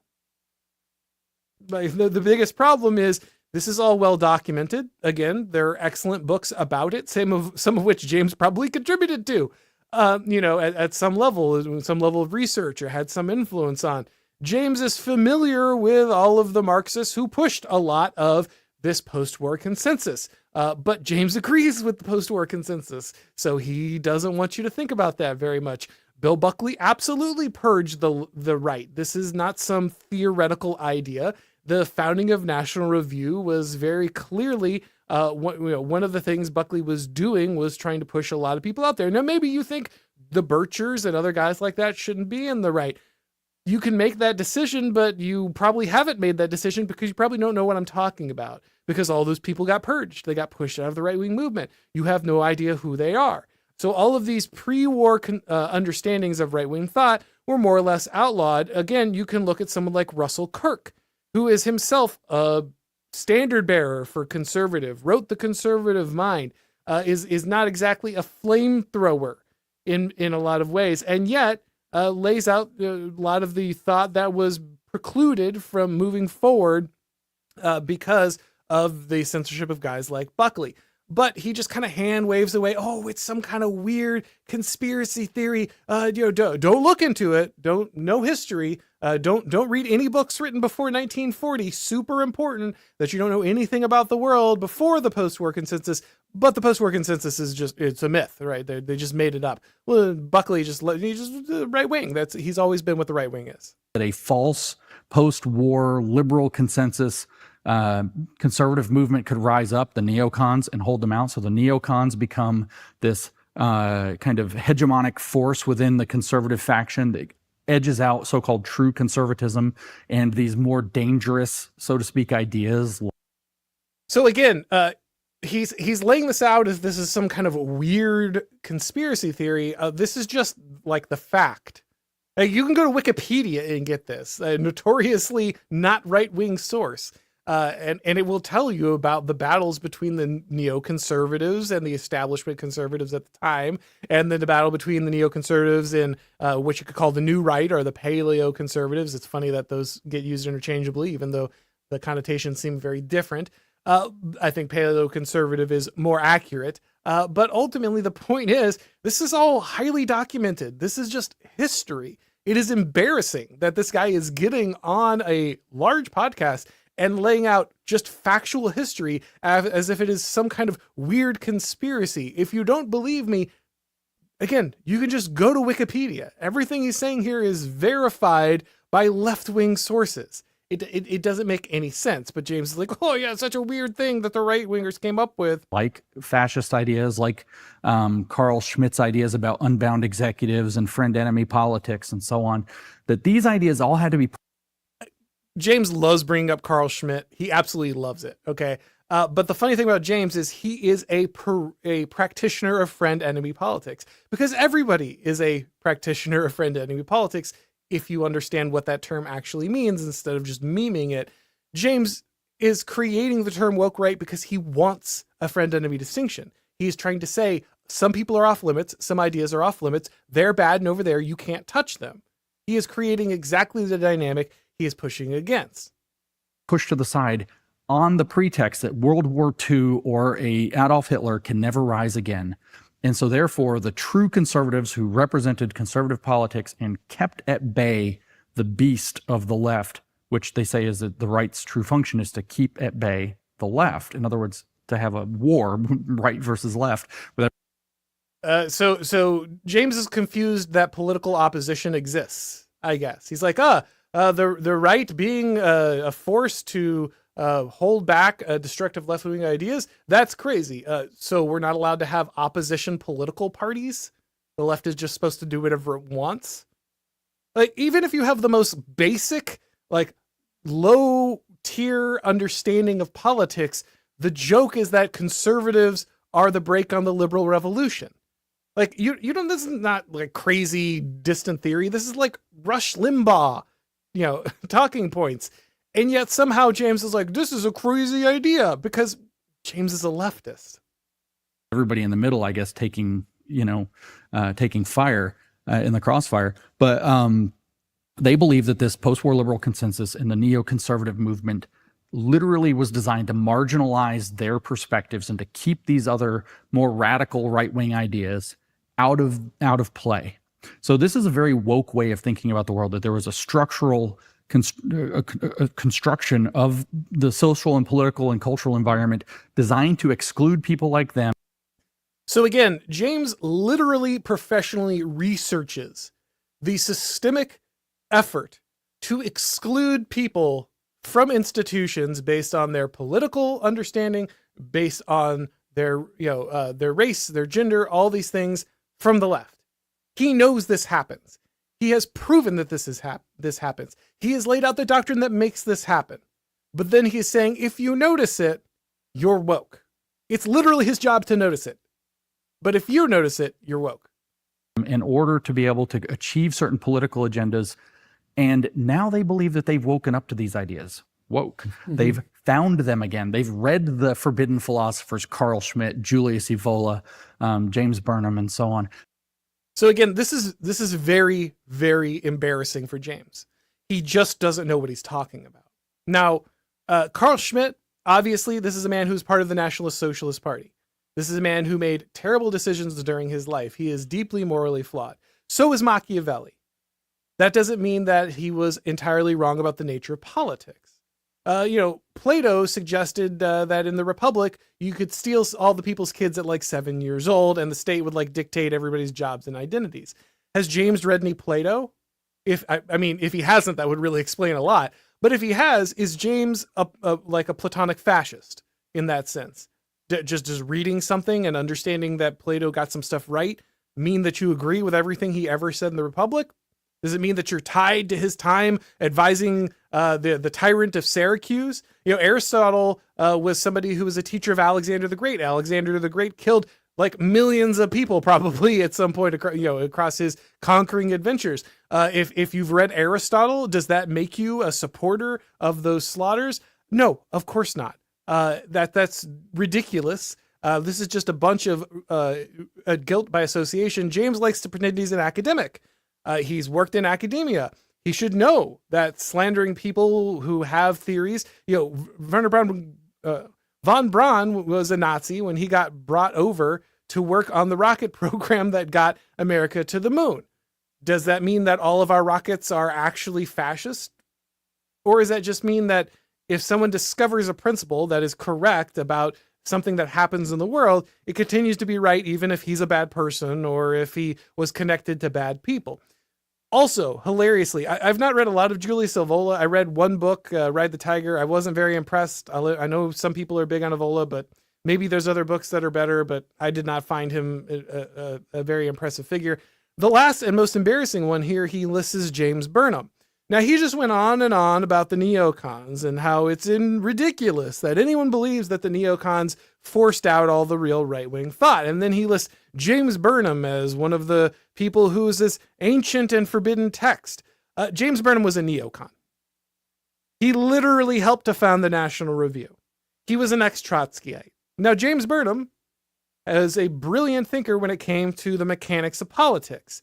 The biggest problem is this is all well documented. Again, there are excellent books about it, some of which James probably contributed to, at some level of research or had some influence on. James is familiar with all of the Marxists who pushed a lot of this post-war consensus. But James agrees with the post-war consensus, so he doesn't want you to think about that very much. Bill Buckley absolutely purged the right. This is not some theoretical idea. The founding of National Review was very clearly one of the things Buckley was doing was trying to push a lot of people out there. Now, maybe you think the Birchers and other guys like that shouldn't be in the right. You can make that decision, but you probably haven't made that decision because you probably don't know what I'm talking about, because all those people got purged. They got pushed out of the right-wing movement. You have no idea who they are. So all of these pre-war understandings of right-wing thought were more or less outlawed. Again, you can look at someone like Russell Kirk, who is himself a standard bearer for conservative, wrote The Conservative Mind, is not exactly a flamethrower in a lot of ways, and yet lays out a lot of the thought that was precluded from moving forward because of the censorship of guys like Buckley. But he just kind of hand waves away. Oh, it's some kind of weird conspiracy theory. Don't look into it. Don't know history. Don't read any books written before 1940. Super important that you don't know anything about the world before the post-war consensus. But the post-war consensus is it's a myth, right? They just made it up. Well, Buckley he's just right wing. He's always been what the right wing is. A false post-war liberal consensus conservative movement could rise up, the neocons, and hold them out. So the neocons become this kind of hegemonic force within the conservative faction that edges out so-called true conservatism and these more dangerous, so to speak, ideas. So again, he's laying this out as this is some kind of weird conspiracy theory. This is just like the fact. You can go to Wikipedia and get this, a notoriously not right-wing source. And it will tell you about the battles between the neoconservatives and the establishment conservatives at the time, and then the battle between the neoconservatives and what you could call the new right or the paleo-conservatives. It's funny that those get used interchangeably, even though the connotations seem very different. I think paleo-conservative is more accurate. But ultimately, the point is, this is all highly documented. This is just history. It is embarrassing that this guy is getting on a large podcast and laying out just factual history as if it is some kind of weird conspiracy. If you don't believe me, again, you can just go to Wikipedia. Everything he's saying here is verified by left-wing sources. It doesn't make any sense, but James is like, oh yeah, it's such a weird thing that the right-wingers came up with. Like fascist ideas, like Carl Schmitt's ideas about unbound executives and friend-enemy politics and so on, that these ideas all had to be... James loves bringing up Carl Schmitt. He absolutely loves it, okay? But the funny thing about James is he is a practitioner of friend-enemy politics, because everybody is a practitioner of friend-enemy politics if you understand what that term actually means instead of just memeing it. James is creating the term woke right because he wants a friend-enemy distinction. He's trying to say some people are off limits, some ideas are off limits, they're bad and over there, you can't touch them. He is creating exactly the dynamic he is pushing against. Pushed to the side on the pretext that World War II or a Adolf Hitler can never rise again. And so therefore, the true conservatives who represented conservative politics and kept at bay the beast of the left, which they say is that the right's true function is to keep at bay the left. In other words, to have a war, right versus left. So James is confused that political opposition exists, I guess. He's like, the right being a force to hold back destructive left-wing ideas, that's crazy. So we're not allowed to have opposition political parties? The left is just supposed to do whatever it wants? Like, even if you have the most basic, like, low-tier understanding of politics, the joke is that conservatives are the brake on the liberal revolution. Like, you don't, this is not like crazy distant theory. This is like Rush Limbaugh, talking points. And yet somehow James is like, this is a crazy idea, because James is a leftist. Everybody in the middle, I guess, taking fire in the crossfire. But they believe that this post-war liberal consensus and the neoconservative movement literally was designed to marginalize their perspectives and to keep these other more radical right-wing ideas out of play. So this is a very woke way of thinking about the world, that there was a structural construction of the social and political and cultural environment designed to exclude people like them. So again, James literally professionally researches the systemic effort to exclude people from institutions based on their political understanding, based on their race, their gender, all these things from the left. He knows this happens. He has proven that this happens. He has laid out the doctrine that makes this happen. But then he's saying, if you notice it, you're woke. It's literally his job to notice it. But if you notice it, you're woke. In order to be able to achieve certain political agendas. And now they believe that they've woken up to these ideas. Woke. Mm-hmm. They've found them again. They've read the forbidden philosophers, Carl Schmitt, Julius Evola, James Burnham, and so on. So again, this is very, very embarrassing for James. He just doesn't know what he's talking about. Now, Carl Schmitt, obviously, this is a man who's part of the Nationalist Socialist Party. This is a man who made terrible decisions during his life. He is deeply morally flawed. So is Machiavelli. That doesn't mean that he was entirely wrong about the nature of politics. Plato suggested that in the Republic, you could steal all the people's kids at like 7 years old and the state would like dictate everybody's jobs and identities. Has James read any Plato? If he hasn't, that would really explain a lot. But if he has, is James like a Platonic fascist in that sense? Just reading something and understanding that Plato got some stuff right mean that you agree with everything he ever said in the Republic? Does it mean that you're tied to his time advising the tyrant of Syracuse? Aristotle was somebody who was a teacher of Alexander the Great. Alexander the Great killed like millions of people probably at some point across his conquering adventures. If you've read Aristotle, does that make you a supporter of those slaughters? No, of course not. That's ridiculous. This is just a bunch of guilt by association. James likes to pretend he's an academic. He's worked in academia. He should know that slandering people who have theories, von Braun was a Nazi when he got brought over to work on the rocket program that got America to the moon. Does that mean that all of our rockets are actually fascist? Or does that just mean that if someone discovers a principle that is correct about something that happens in the world, it continues to be right even if he's a bad person or if he was connected to bad people. Also, hilariously, I've not read a lot of Julius Evola. I read one book, Ride the Tiger. I wasn't very impressed. I know some people are big on Evola, but maybe there's other books that are better, but I did not find him a very impressive figure. The last and most embarrassing one here, he lists James Burnham. Now, he just went on and on about the neocons and how it's ridiculous that anyone believes that the neocons forced out all the real right-wing thought. And then he lists James Burnham as one of the people who is this ancient and forbidden text. James Burnham was a neocon. He literally helped to found the National Review. He was an ex-Trotskyite. Now, James Burnham is a brilliant thinker when it came to the mechanics of politics.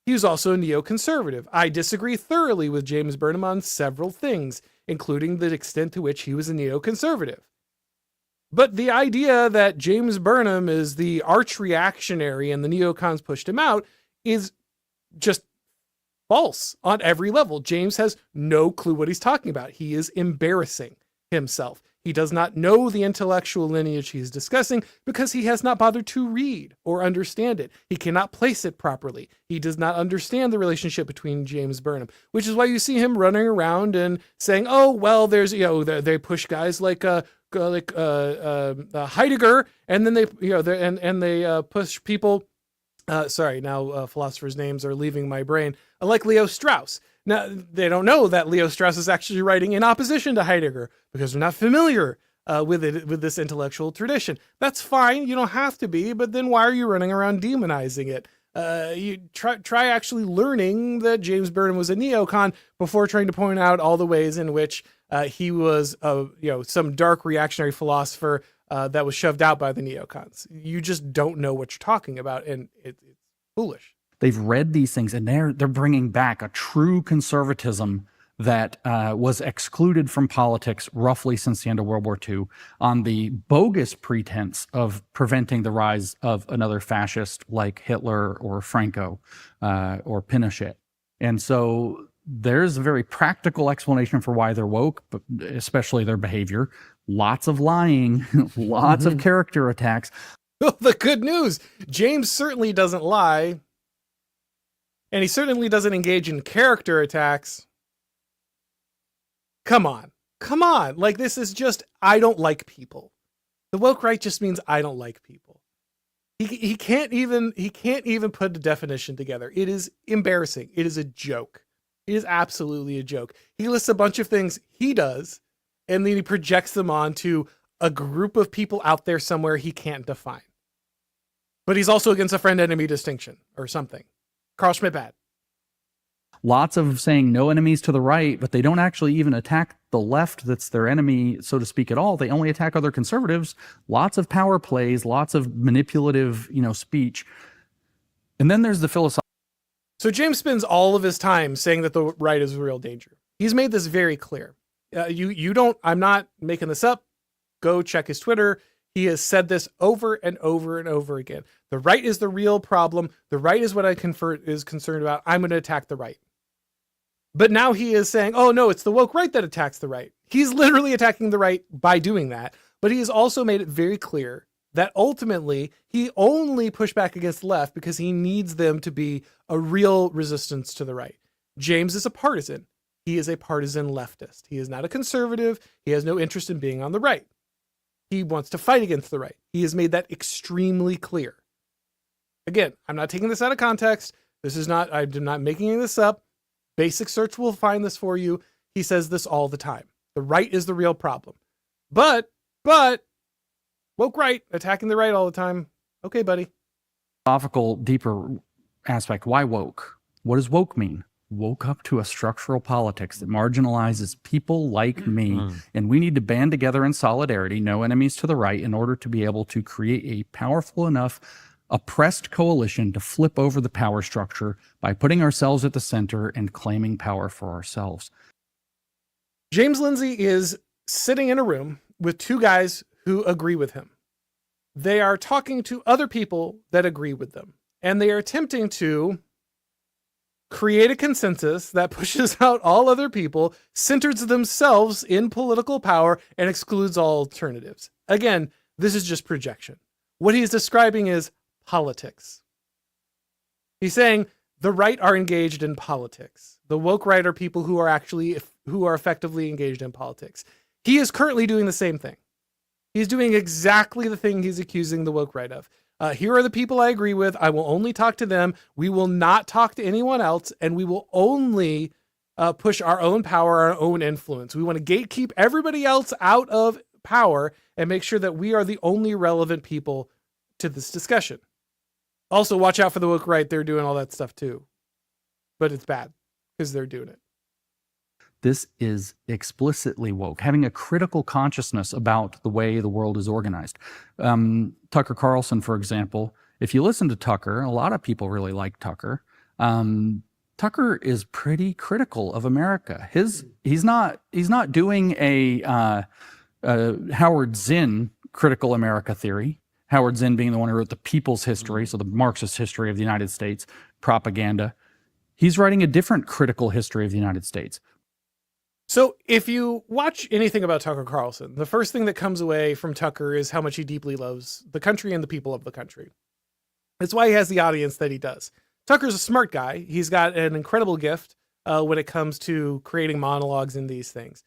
He was also a neoconservative. I disagree thoroughly with James Burnham on several things, including the extent to which he was a neoconservative. But the idea that James Burnham is the arch reactionary and the neocons pushed him out is just false on every level. James has no clue what he's talking about. He is embarrassing himself. He does not know the intellectual lineage he's discussing because he has not bothered to read or understand it. He cannot place it properly. He does not understand the relationship between James Burnham, which is why you see him running around and saying, "Oh, well, there's they push guys like Heidegger, and then they they push people." Philosophers' names are leaving my brain. Like Leo Strauss. Now, they don't know that Leo Strauss is actually writing in opposition to Heidegger because they're not familiar with this intellectual tradition. That's fine. You don't have to be, but then why are you running around demonizing it? You try actually learning that James Burnham was a neocon before trying to point out all the ways in which he was some dark reactionary philosopher that was shoved out by the neocons. You just don't know what you're talking about, and it's foolish. They've read these things, and they're bringing back a true conservatism that was excluded from politics roughly since the end of World War II on the bogus pretense of preventing the rise of another fascist like Hitler or Franco or Pinochet. And so there's a very practical explanation for why they're woke, but especially their behavior. Lots of lying, lots of character attacks. Well, the good news, James certainly doesn't lie. And he certainly doesn't engage in character attacks. Come on. Like, this is just, I don't like people. The woke right just means I don't like people. He can't even put a definition together. It is embarrassing. It is a joke. It is absolutely a joke. He lists a bunch of things he does, and then he projects them onto a group of people out there somewhere he can't define. But he's also against a friend-enemy distinction or something. Carl Schmitt bad. Lots of saying no enemies to the right, but they don't actually even attack the left that's their enemy, so to speak, at all. They only attack other conservatives. Lots of power plays, lots of manipulative, speech. And then there's the philosophy. So James spends all of his time saying that the right is a real danger. He's made this very clear. I'm not making this up. Go check his Twitter. He has said this over and over and over again. The right is the real problem. The right is what is concerned about. I'm going to attack the right. But now he is saying, oh no, it's the woke right that attacks the right. He's literally attacking the right by doing that. But he has also made it very clear that ultimately he only pushed back against the left because he needs them to be a real resistance to the right. James is a partisan. He is a partisan leftist. He is not a conservative. He has no interest in being on the right. He wants to fight against the right. He has made that extremely clear. Again, I'm not taking this out of context. I'm not making this up. Basic search will find this for you. He says this all the time. The right is the real problem. But, woke right, attacking the right all the time. Okay, buddy. Philosophical, deeper aspect. Why woke? What does woke mean? Woke up to a structural politics that marginalizes people like me, and we need to band together in solidarity, no enemies to the right, in order to be able to create a powerful enough oppressed coalition to flip over the power structure by putting ourselves at the center and claiming power for ourselves. James Lindsay is sitting in a room with two guys who agree with him. They are talking to other people that agree with them, and they are attempting to create a consensus that pushes out all other people, centers themselves in political power, and excludes all alternatives. Again, This is just projection. What he's describing is politics. He's saying the right are engaged in politics. The woke right are people who are effectively engaged in politics. He is currently doing the same thing. He's doing exactly the thing he's accusing the woke right of. Here are the people I agree with. I will only talk to them. We will not talk to anyone else, and we will only push our own power, our own influence. We want to gatekeep everybody else out of power and make sure that we are the only relevant people to this discussion. Also, watch out for the woke right. They're doing all that stuff too. But it's bad because they're doing it. This is explicitly woke, having a critical consciousness about the way the world is organized. Tucker Carlson, for example, if you listen to Tucker, a lot of people really like Tucker. Tucker is pretty critical of America. He's not doing a Howard Zinn critical America theory. Howard Zinn being the one who wrote the People's History, so the Marxist history of the United States, propaganda. He's writing a different critical history of the United States. So if you watch anything about Tucker Carlson, the first thing that comes away from Tucker is how much he deeply loves the country and the people of the country. That's why he has the audience that he does. Tucker's a smart guy. He's got an incredible gift when it comes to creating monologues and these things.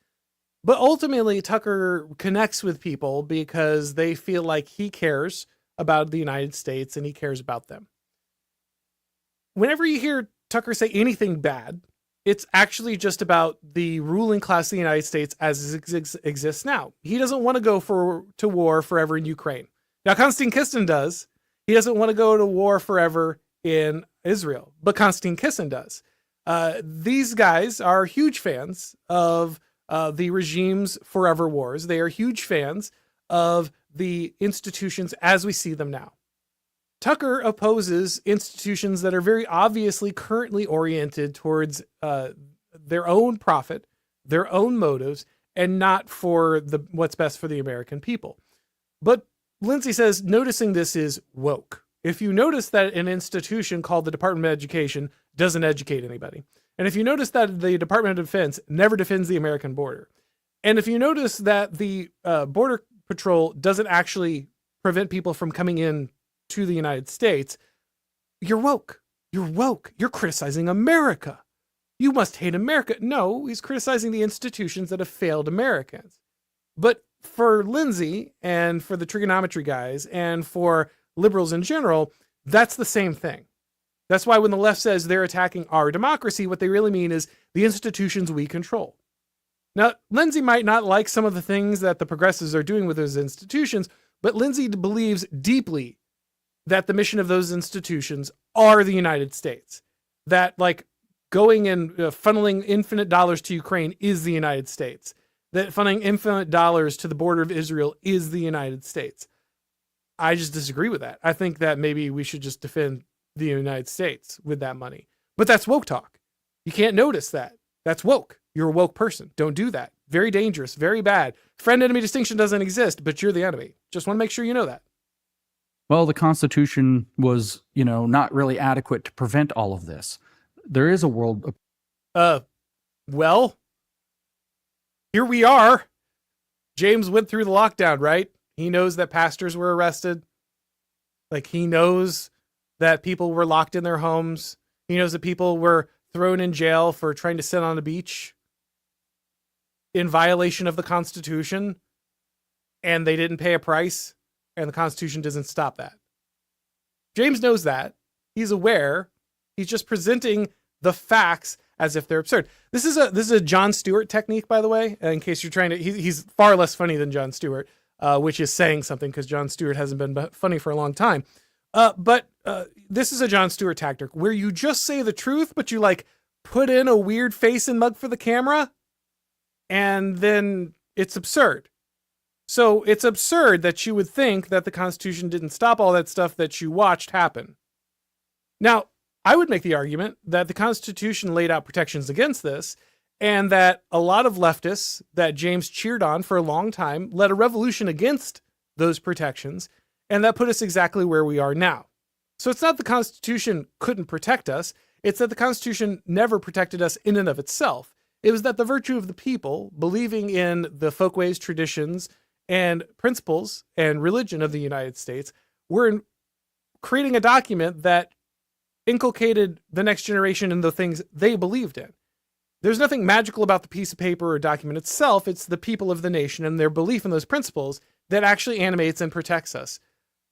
But ultimately, Tucker connects with people because they feel like he cares about the United States and he cares about them. Whenever you hear Tucker say anything bad, it's actually just about the ruling class of the United States as it exists now. He doesn't want to go to war forever in Ukraine. Now, Konstantin Kisin does. He doesn't want to go to war forever in Israel, but Konstantin Kisin does. These guys are huge fans of the regime's forever wars. They are huge fans of the institutions as we see them now. Tucker opposes institutions that are very obviously currently oriented towards their own profit, their own motives, and not for what's best for the American people. But Lindsay says noticing this is woke. If you notice that an institution called the Department of Education doesn't educate anybody, and if you notice that the Department of Defense never defends the American border, and if you notice that the Border Patrol doesn't actually prevent people from coming in to the United States, you're woke. You're woke. You're criticizing America. You must hate America. No, he's criticizing the institutions that have failed Americans. But for Lindsay and for the Triggernometry guys and for liberals in general, that's the same thing. That's why when the left says they're attacking our democracy, what they really mean is the institutions we control. Now, Lindsay might not like some of the things that the progressives are doing with those institutions, but Lindsay believes deeply that the mission of those institutions are the United States. That like going and funneling infinite dollars to Ukraine is the United States. That funneling infinite dollars to the border of Israel is the United States. I just disagree with that. I think that maybe we should just defend the United States with that money. But that's woke talk. You can't notice that. That's woke. You're a woke person. Don't do that. Very dangerous, very bad. Friend-enemy distinction doesn't exist, but you're the enemy. Just want to make sure you know that. Well, the Constitution was, not really adequate to prevent all of this. There is a world. Well, here we are. James went through the lockdown, right? He knows that pastors were arrested. Like, he knows that people were locked in their homes. He knows that people were thrown in jail for trying to sit on a beach in violation of the Constitution, and they didn't pay a price, and the Constitution doesn't stop that. James knows that. He's aware. He's just presenting the facts as if they're absurd. This is a Jon Stewart technique, by the way, in case you're trying to... He's far less funny than Jon Stewart, which is saying something because Jon Stewart hasn't been funny for a long time. But this is a Jon Stewart tactic where you just say the truth, but you like put in a weird face and mug for the camera, and then it's absurd. So it's absurd that you would think that the Constitution didn't stop all that stuff that you watched happen. Now, I would make the argument that the Constitution laid out protections against this, and that a lot of leftists that James cheered on for a long time led a revolution against those protections, and that put us exactly where we are now. So it's not the Constitution couldn't protect us, it's that the Constitution never protected us in and of itself. It was that the virtue of the people, believing in the folkways, traditions, and principles and religion of the United States, were creating a document that inculcated the next generation in the things they believed in. There's nothing magical about the piece of paper or document itself. It's the people of the nation and their belief in those principles that actually animates and protects us.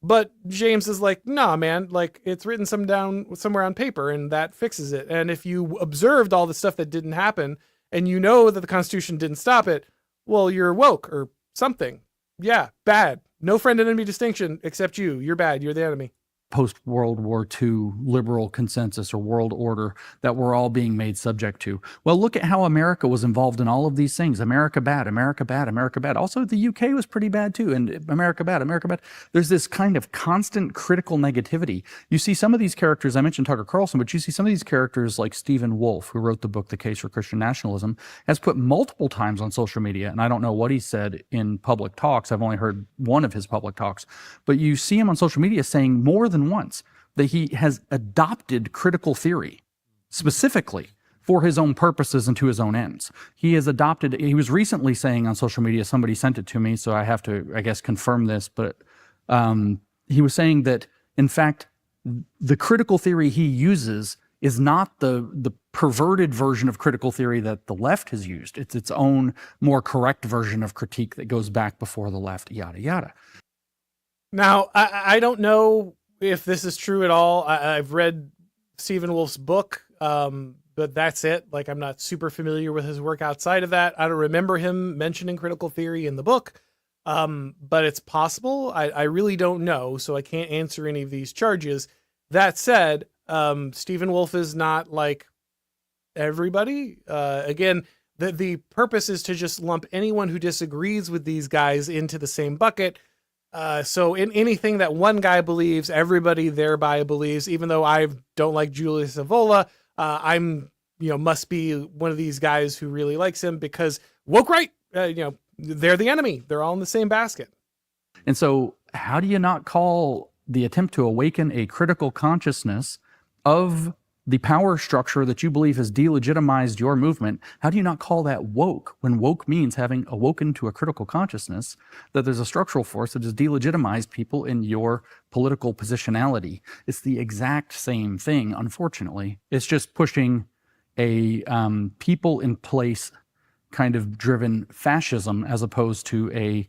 But James is like, nah, man, like it's written somewhere on paper and that fixes it. And if you observed all the stuff that didn't happen and you know that the Constitution didn't stop it, well, you're woke or something. Yeah, bad. No friend and enemy distinction except you. You're bad. You're the enemy. Post-World War II liberal consensus or world order that we're all being made subject to. Well, look at how America was involved in all of these things. America bad, America bad, America bad. Also, the UK was pretty bad too, and America bad, America bad. There's this kind of constant critical negativity. You see some of these characters, I mentioned Tucker Carlson, but you see some of these characters like Stephen Wolfe, who wrote the book The Case for Christian Nationalism, has put multiple times on social media, and I don't know what he said in public talks. I've only heard one of his public talks, but you see him on social media saying more than once that he has adopted critical theory specifically for his own purposes and to his own ends. He was recently saying on social media, somebody sent it to me, so I have to, I guess, confirm this, but he was saying that, in fact, the critical theory he uses is not the perverted version of critical theory that the left has used. It's its own more correct version of critique that goes back before the left, yada, yada. Now, I don't know if this is true at all. I've read Stephen Wolfe's book, but that's it. Like, I'm not super familiar with his work outside of that. I don't remember him mentioning critical theory in the book, but it's possible. I really don't know, so I can't answer any of these charges. That said, Stephen Wolfe is not like everybody. Again, the purpose is to just lump anyone who disagrees with these guys into the same bucket. So in anything that one guy believes, everybody thereby believes. Even though I don't like Julius Evola, I'm must be one of these guys who really likes him because woke right. They're the enemy. They're all in the same basket. And so, how do you not call the attempt to awaken a critical consciousness of the power structure that you believe has delegitimized your movement? How do you not call that woke, when woke means having awoken to a critical consciousness that there's a structural force that has delegitimized people in your political positionality? It's the exact same thing, unfortunately. It's just pushing a people in place kind of driven fascism as opposed to a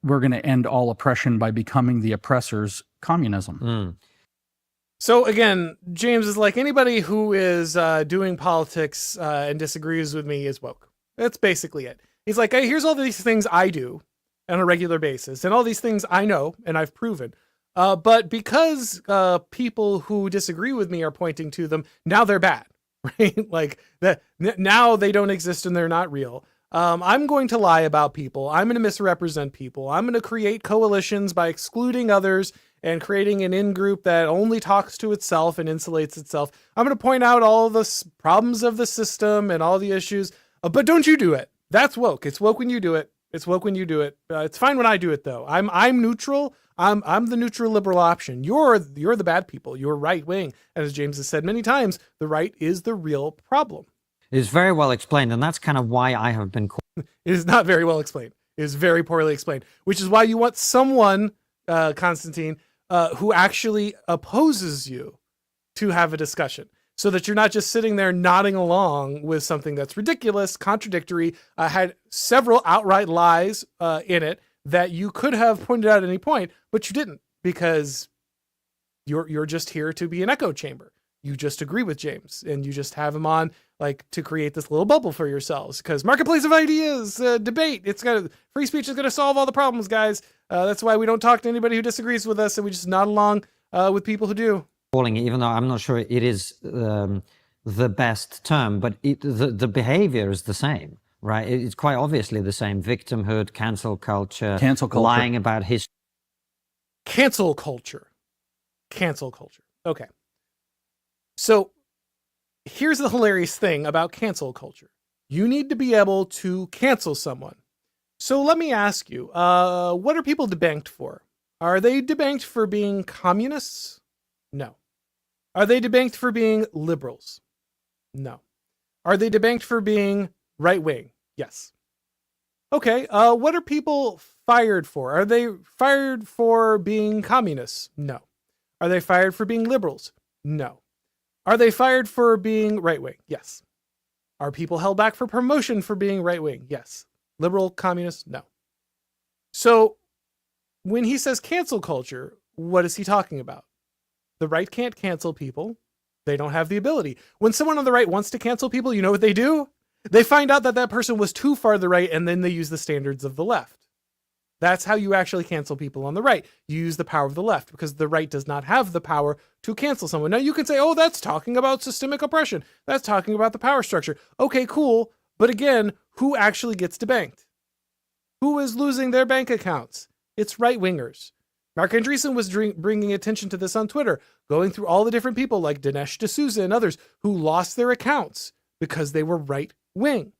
we're going to end all oppression by becoming the oppressor's communism. So again, James is like, anybody who is doing politics and disagrees with me is woke. That's basically it. He's like, hey, here's all these things I do on a regular basis, and all these things I know and I've proven. But because people who disagree with me are pointing to them, now they're bad, right? Like that. Now they don't exist and they're not real. I'm going to lie about people. I'm going to misrepresent people. I'm going to create coalitions by excluding others and creating an in-group that only talks to itself and insulates itself. I'm going to point out all the problems of the system and all the issues, but don't you do it. That's woke. It's woke when you do it. It's woke when you do it. It's fine when I do it, though. I'm neutral. I'm the neutral liberal option. You're the bad people. You're right wing. And as James has said many times, the right is the real problem. It's very well explained, and that's kind of why I have been called. It is not very well explained. It is very poorly explained, which is why you want someone, Konstantin, who actually opposes you to have a discussion, so that you're not just sitting there nodding along with something that's ridiculous, contradictory, had several outright lies in it that you could have pointed out at any point, but you didn't, because you're just here to be an echo chamber. You just agree with James, and you just have him on like to create this little bubble for yourselves, because marketplace of ideas, debate, free speech is going to solve all the problems, guys. That's why we don't talk to anybody who disagrees with us, and we just nod along with people who do. Calling it, even though I'm not sure it is the best term, but the behavior is the same, right? It's quite obviously the same. Victimhood, cancel culture, lying about history. Cancel culture. Okay. So here's the hilarious thing about cancel culture. You need to be able to cancel someone. So let me ask you, what are people debanked for? Are they debanked for being communists? No. Are they debanked for being liberals? No. Are they debanked for being right-wing? Yes. Okay, what are people fired for? Are they fired for being communists? No. Are they fired for being liberals? No. Are they fired for being right-wing? Yes. Are people held back for promotion for being right-wing? Yes. Liberal, communist? No. So when he says cancel culture, what is he talking about? The right can't cancel people. They don't have the ability. When someone on the right wants to cancel people, you know what they do? They find out that that person was too far to the right, and then they use the standards of the left. That's how you actually cancel people on the right. You use the power of the left, because the right does not have the power to cancel someone. Now you can say, oh, that's talking about systemic oppression. That's talking about the power structure. Okay, cool. But again, who actually gets debanked? Who is losing their bank accounts? It's right-wingers. Mark Andreessen was bringing attention to this on Twitter, going through all the different people like Dinesh D'Souza and others who lost their accounts because they were right-wing.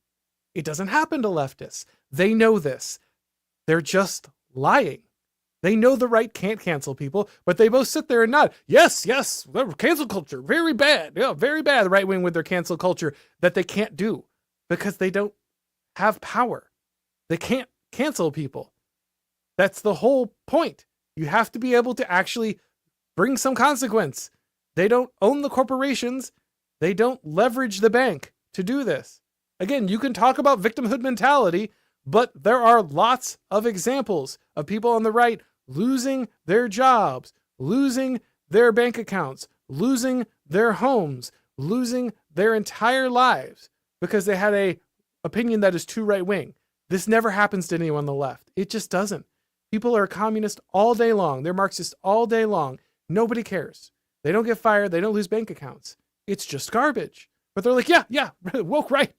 It doesn't happen to leftists. They know this. They're just lying. They know the right can't cancel people, but they both sit there and nod. Yes, cancel culture, very bad. Yeah, very bad. The right wing with their cancel culture that they can't do because they don't have power. They can't cancel people. That's the whole point. You have to be able to actually bring some consequence. They don't own the corporations. They don't leverage the bank to do this. Again, you can talk about victimhood mentality, but there are lots of examples of people on the right losing their jobs, losing their bank accounts, losing their homes, losing their entire lives because they had a opinion that is too right-wing. This never happens to anyone on the left. It just doesn't. People are communist all day long. They're Marxist all day long. Nobody cares. They don't get fired. They don't lose bank accounts. It's just garbage. But they're like, yeah, woke right.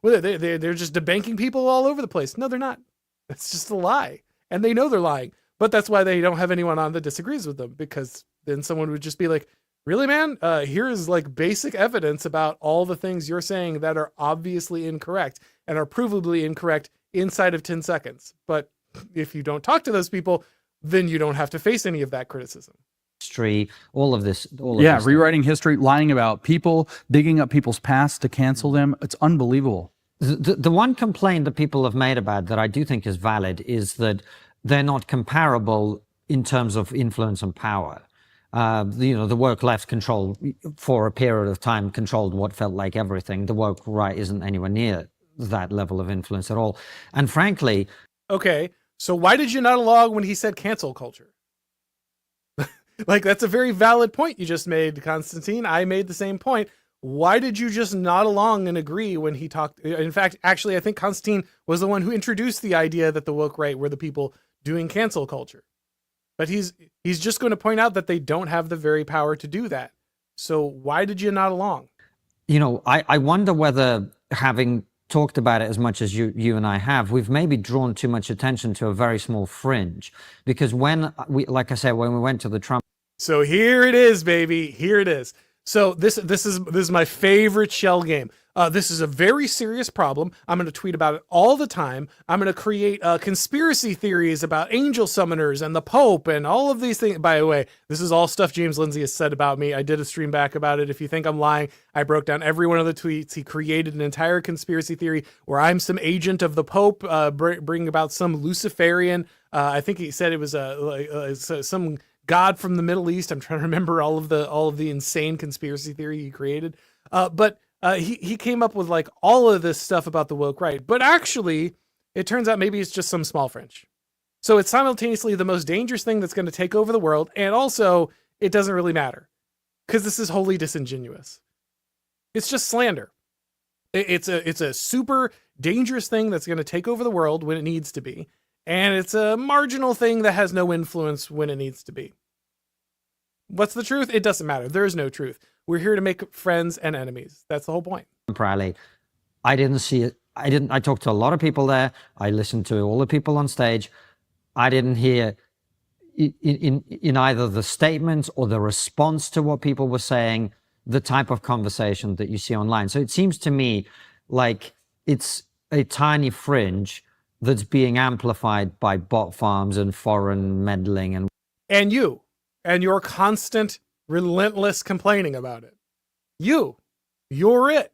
They're just debanking people all over the place. No, they're not. That's just a lie. And they know they're lying. But that's why they don't have anyone on that disagrees with them, because then someone would just be like, really, man? Here is like basic evidence about all the things you're saying that are obviously incorrect and are provably incorrect inside of 10 seconds. But if you don't talk to those people, then you don't have to face any of that criticism. History, all of this. Rewriting history, lying about people, digging up people's past to cancel them. It's unbelievable. The one complaint that people have made about that I do think is valid is that they're not comparable in terms of influence and power. The woke left control for a period of time controlled what felt like everything. The woke right isn't anywhere near that level of influence at all. And frankly, okay, so why did you not along when he said cancel culture? Like, that's a very valid point you just made, Konstantin. I made the same point. Why did you just nod along and agree when he talked? In fact, actually, I think Konstantin was the one who introduced the idea that the woke right were the people doing cancel culture. But he's just going to point out that they don't have the very power to do that. So why did you nod along? I wonder whether, having talked about it as much as you and I have, we've maybe drawn too much attention to a very small fringe. Because when we went to the Trump. So here it is, baby. Here it is. So this is my favorite shell game. This is a very serious problem. I'm going to tweet about it all the time. I'm going to create conspiracy theories about angel summoners and the Pope and all of these things. By the way, this is all stuff James Lindsay has said about me. I did a stream back about it. If you think I'm lying, I broke down every one of the tweets. He created an entire conspiracy theory where I'm some agent of the Pope, bringing about some Luciferian. I think he said it was some god from the Middle East. I'm trying to remember all of the insane conspiracy theory he created. But he came up with like all of this stuff about the woke right. But actually, it turns out maybe it's just some small fringe. So it's simultaneously the most dangerous thing that's going to take over the world. And also, it doesn't really matter because this is wholly disingenuous. It's just slander. It's a super dangerous thing that's going to take over the world when it needs to be. And it's a marginal thing that has no influence when it needs to be. What's the truth? It doesn't matter. There is no truth. We're here to make friends and enemies. That's the whole point. Rally. I didn't see it. I talked to a lot of people there. I listened to all the people on stage. I didn't hear in either the statements or the response to what people were saying, the type of conversation that you see online. So it seems to me like it's a tiny fringe that's being amplified by bot farms and foreign meddling and you and your constant relentless complaining about it. You're it.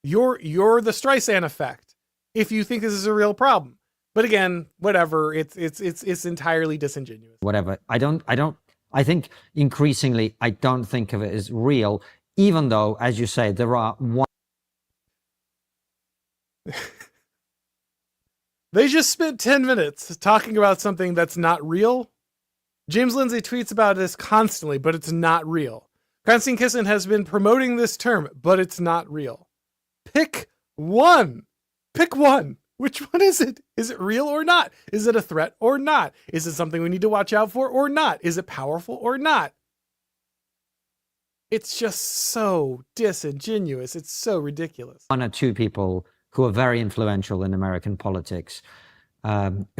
You're the Streisand effect. If you think this is a real problem, But again, whatever. It's entirely disingenuous. Whatever. I think increasingly, I don't think of it as real, even though, as you say, there are one. They just spent 10 minutes talking about something that's not real. James Lindsay tweets about this constantly, but it's not real. Konstantin Kisin has been promoting this term, but it's not real. Pick one. Pick one. Which one is it? Is it real or not? Is it a threat or not? Is it something we need to watch out for or not? Is it powerful or not? It's just so disingenuous. It's so ridiculous. One or two people who are very influential in American politics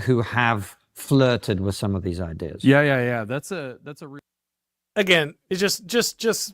who have flirted with some of these ideas. Yeah. That's a real. Again, it's just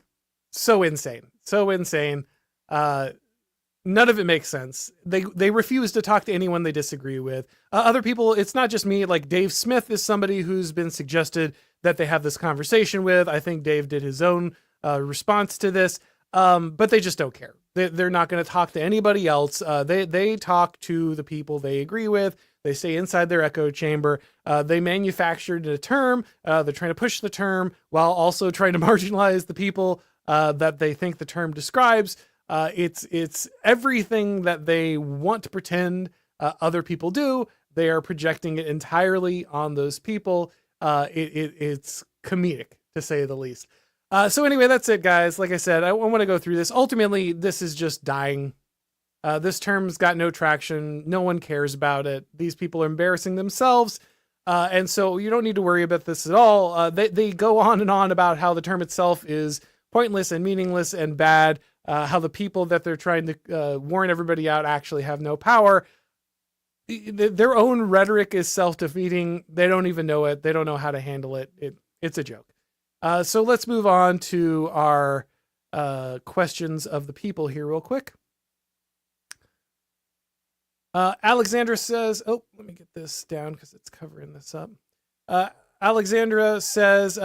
so insane. So insane. None of it makes sense. They refuse to talk to anyone they disagree with. Other people, it's not just me. Like Dave Smith is somebody who's been suggested that they have this conversation with. I think Dave did his own response to this, but they just don't care. They're not going to talk to anybody else. They talk to the people they agree with. They stay inside their echo chamber. They manufactured a term. They're trying to push the term while also trying to marginalize the people that they think the term describes. It's everything that they want to pretend other people do. They are projecting it entirely on those people. It's comedic, to say the least. So anyway, that's it, guys. Like I said, I want to go through this. Ultimately, this is just dying. This term's got no traction. No one cares about it. These people are embarrassing themselves. And so you don't need to worry about this at all. They go on and on about how the term itself is pointless and meaningless and bad. How the people that they're trying to warn everybody out actually have no power. Their own rhetoric is self-defeating. They don't even know it. They don't know how to handle it. It's a joke. So let's move on to our questions of the people here real quick. Alexandra says, oh, let me get this down because it's covering this up. Alexandra says,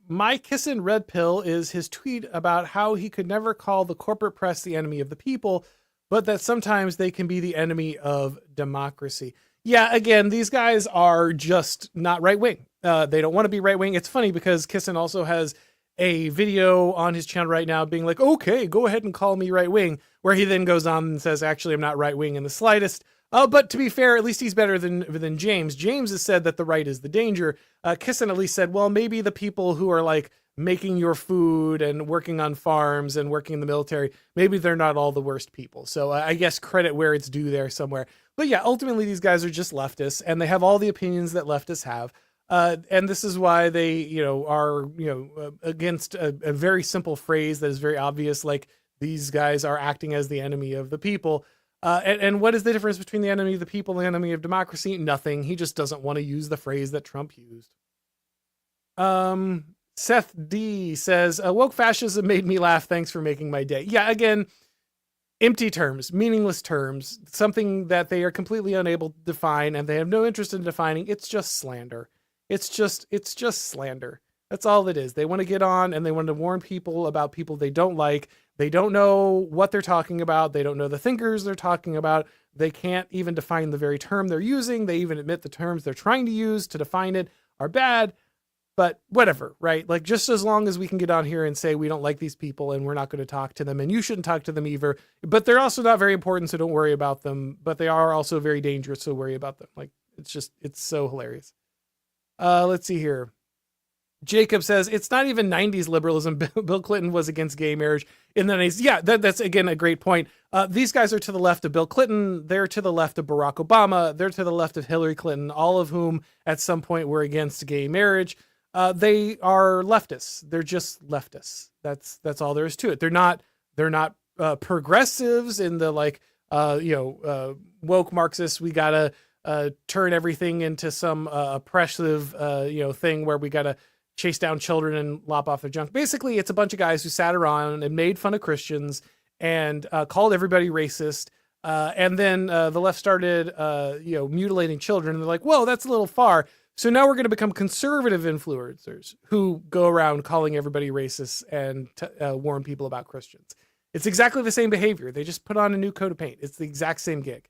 my Kisin red pill is his tweet about how he could never call the corporate press the enemy of the people, but that sometimes they can be the enemy of democracy. Yeah, again, these guys are just not right wing. They don't want to be right wing. It's funny because Kisin also has a video on his channel right now being like, okay, go ahead and call me right wing, where he then goes on and says, actually, I'm not right wing in the slightest. But to be fair, at least he's better than James. James has said that the right is the danger. Kisin at least said, well, maybe the people who are like making your food and working on farms and working in the military, maybe they're not all the worst people. So I guess credit where it's due there somewhere. But yeah, ultimately these guys are just leftists and they have all the opinions that leftists have. And this is why they, are, against a very simple phrase that is very obvious. Like these guys are acting as the enemy of the people. And what is the difference between the enemy of the people and the enemy of democracy? Nothing. He just doesn't want to use the phrase that Trump used. Seth D says, woke fascism made me laugh. Thanks for making my day. Yeah, again, empty terms, meaningless terms, something that they are completely unable to define and they have no interest in defining. It's just slander. It's just slander. That's all it is. They want to get on and they want to warn people about people they don't like. They don't know what they're talking about. They don't know the thinkers they're talking about. They can't even define the very term they're using. They even admit the terms they're trying to use to define it are bad, but whatever, right? Like just as long as we can get on here and say we don't like these people and we're not going to talk to them and you shouldn't talk to them either, but they're also not very important, so don't worry about them, but they are also very dangerous, so worry about them. Like it's so hilarious. Let's see here. Jacob says, it's not even 90s liberalism. Bill Clinton was against gay marriage in the 90s. Yeah, that's, again, a great point. These guys are to the left of Bill Clinton. They're to the left of Barack Obama. They're to the left of Hillary Clinton, all of whom at some point were against gay marriage. They are leftists. They're just leftists. That's all there is to it. They're not progressives in the woke Marxists. We got to turn everything into some oppressive, thing where we got to chase down children and lop off their junk. Basically, it's a bunch of guys who sat around and made fun of Christians and called everybody racist. And then the left started, mutilating children. And they're like, whoa, that's a little far. So now we're going to become conservative influencers who go around calling everybody racist and warn people about Christians. It's exactly the same behavior. They just put on a new coat of paint. It's the exact same gig.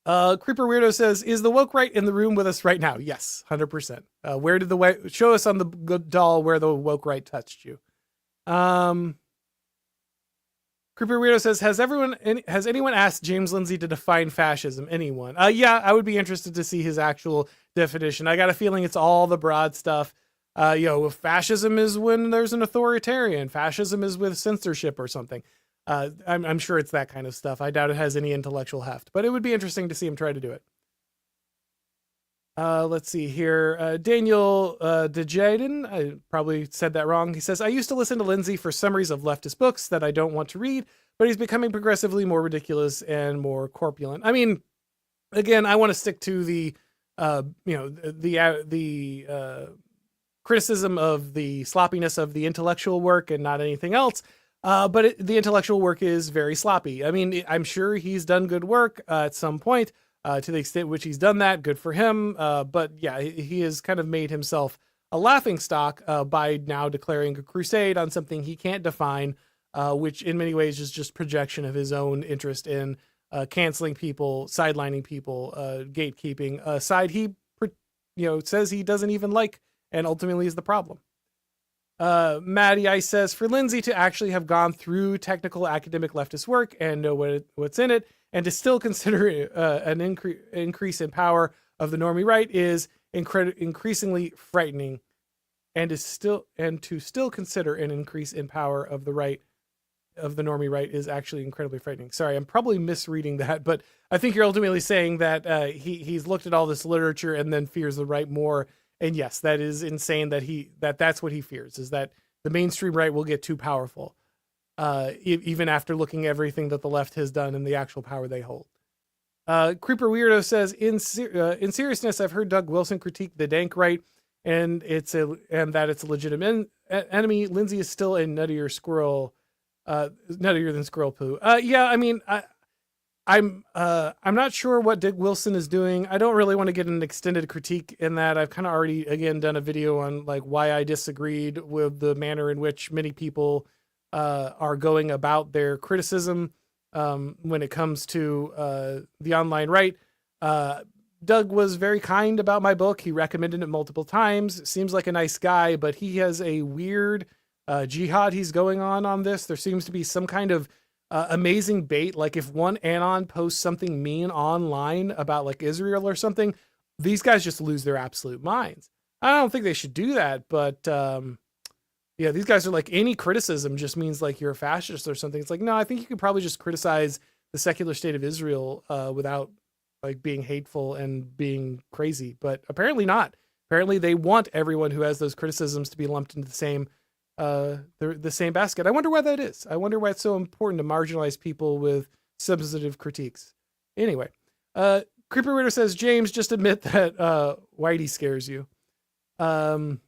Creeper Weirdo says, is the woke right in the room with us right now? Yes, 100%. Where did the show us on the doll where the woke right touched you? Creeper Weirdo says, has anyone asked James Lindsay to define fascism? Anyone? Yeah, I would be interested to see his actual definition. I got a feeling it's all the broad stuff. Fascism is when there's an authoritarian. Fascism is with censorship or something. I'm sure it's that kind of stuff. I doubt it has any intellectual heft, but it would be interesting to see him try to do it. Let's see here. Daniel Dejaden, I probably said that wrong. He says, I used to listen to Lindsay for summaries of leftist books that I don't want to read, but he's becoming progressively more ridiculous and more corpulent. I mean, again, I want to stick to the criticism of the sloppiness of the intellectual work and not anything else. But the intellectual work is very sloppy. I mean, I'm sure he's done good work at some point, to the extent which he's done that, good for him. But yeah, he has kind of made himself a laughingstock by now declaring a crusade on something he can't define, which in many ways is just projection of his own interest in canceling people, sidelining people, gatekeeping, a side he says he doesn't even like and ultimately is the problem. Maddie Ice says, for Lindsay to actually have gone through technical academic leftist work and know what's in it, and to still consider an increase in power of the normie right is increasingly frightening, and to still consider an increase in power of the normie right is actually incredibly frightening. Sorry, I'm probably misreading that, but I think you're ultimately saying that he's looked at all this literature and then fears the right more. And yes, that is insane that's what he fears, is that the mainstream right will get too powerful, even after looking at everything that the left has done and the actual power they hold. Creeper Weirdo says, in seriousness, I've heard Doug Wilson critique the dank right, and that it's a legitimate enemy. Lindsay is still a nuttier than squirrel poo. Yeah, I mean, I'm not sure what Dick Wilson is doing. I don't really want to get an extended critique in that. I've kind of already, again, done a video on like why I disagreed with the manner in which many people are going about their criticism when it comes to the online right. Doug was very kind about my book. He recommended it multiple times. Seems like a nice guy, but he has a weird jihad he's going on this. There seems to be some kind of amazing bait. Like if one Anon posts something mean online about like Israel or something, these guys just lose their absolute minds. I don't think they should do that, but yeah, these guys are like, any criticism just means like you're a fascist or something. It's like, no, I think you could probably just criticize the secular state of Israel without like being hateful and being crazy, but apparently not. Apparently they want everyone who has those criticisms to be lumped into the same basket. I wonder why that is. I wonder why it's so important to marginalize people with substantive critiques. Anyway, Creeper Reader says, James, just admit that Whitey scares you. Broman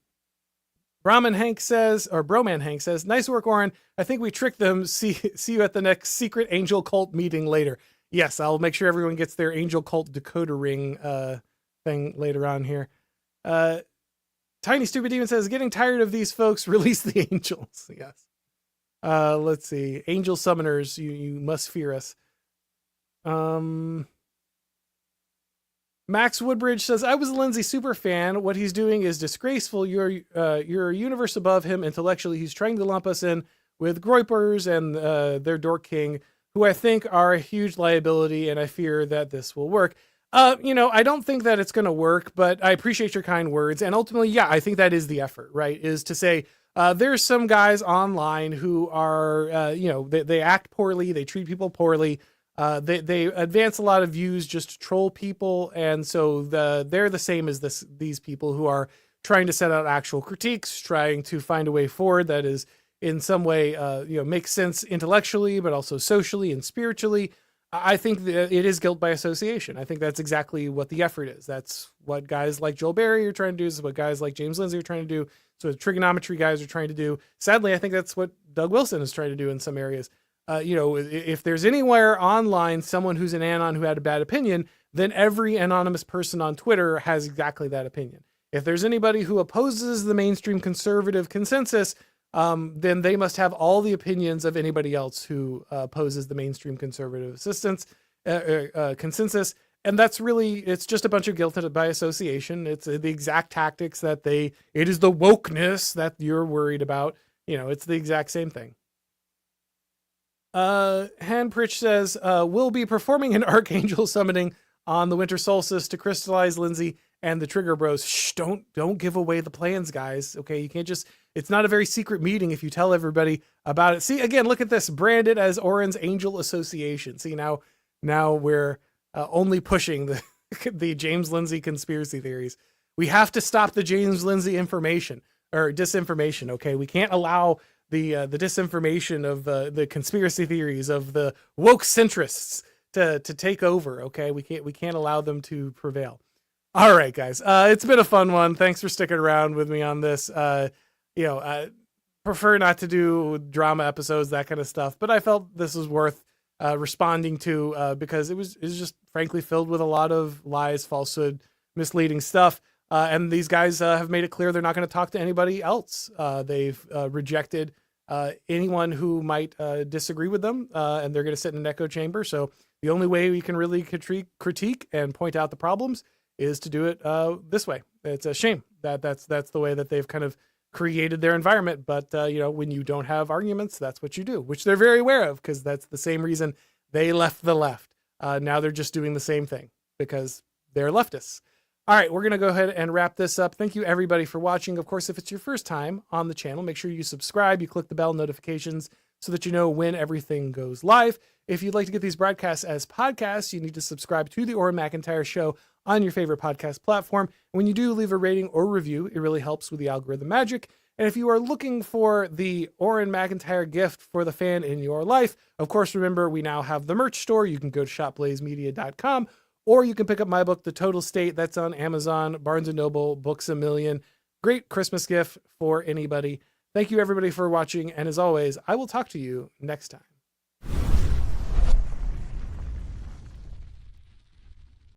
Hank says, nice work, Auron. I think we tricked them. See you at the next secret angel cult meeting later. Yes, I'll make sure everyone gets their angel cult decoder ring thing later on here. Tiny Stupid Demon says, getting tired of these folks, release the angels. Yes. Let's see. Angel summoners, you must fear us. Max Woodbridge says, I was a Lindsay super fan. What he's doing is disgraceful. You're a universe above him intellectually. He's trying to lump us in with Groypers and their Dork King, who I think are a huge liability, and I fear that this will work. I don't think that it's going to work, but I appreciate your kind words. And ultimately, yeah, I think that is the effort, right? Is to say, there's some guys online who are, they act poorly. They treat people poorly. They advance a lot of views just to troll people. And so they're the same as these people who are trying to set out actual critiques, trying to find a way forward that is in some way, makes sense intellectually, but also socially and spiritually. I think that it is guilt by association. I think that's exactly what the effort is. That's what guys like Joel Berry are trying to do. This is what guys like James Lindsay are trying to do. So the Triggernometry guys are trying to do. Sadly, I think that's what Doug Wilson is trying to do in some areas. If there's anywhere online someone who's an Anon who had a bad opinion, then every anonymous person on Twitter has exactly that opinion. If there's anybody who opposes the mainstream conservative consensus, then they must have all the opinions of anybody else who opposes the mainstream conservative consensus. And that's really, it's just a bunch of guilt by association. It's the exact tactics that it is the wokeness that you're worried about. It's the exact same thing. Handpritch says, we'll be performing an archangel summoning on the winter solstice to crystallize Lindsay and the Trigger Bros. Shh, don't give away the plans, guys. Okay, you can't just, it's not a very secret meeting if you tell everybody about it. See, again, look at this, branded as Auron's Angel Association. See, now we're only pushing the James Lindsay conspiracy theories. We have to stop the James Lindsay information or disinformation. Okay, we can't allow the disinformation of the conspiracy theories of the woke centrists to take over. Okay, we can't allow them to prevail. All right, guys, it's been a fun one. Thanks for sticking around with me on this. Prefer not to do drama episodes, that kind of stuff, but I felt this was worth responding to because it was just frankly filled with a lot of lies, falsehood, misleading stuff. And these guys have made it clear they're not going to talk to anybody else. They've rejected anyone who might disagree with them, and they're going to sit in an echo chamber. So the only way we can really critique and point out the problems is to do it this way. It's a shame that that's the way that they've kind of created their environment. But when you don't have arguments, that's what you do, which they're very aware of, because that's the same reason they left the left. Now they're just doing the same thing because they're leftists. All right, we're going to go ahead and wrap this up. Thank you, everybody, for watching. Of course, if it's your first time on the channel, make sure you subscribe, you click the bell notifications so that you know when everything goes live. If you'd like to get these broadcasts as podcasts, you need to subscribe to the Auron MacIntyre Show on your favorite podcast platform. When you do leave a rating or review, it really helps with the algorithm magic. And if you are looking for the Auron MacIntyre gift for the fan in your life, of course, remember, we now have the merch store. You can go to shopblazemedia.com, or you can pick up my book, The Total State. That's on Amazon, Barnes & Noble, Books A Million. Great Christmas gift for anybody. Thank you, everybody, for watching. And as always, I will talk to you next time.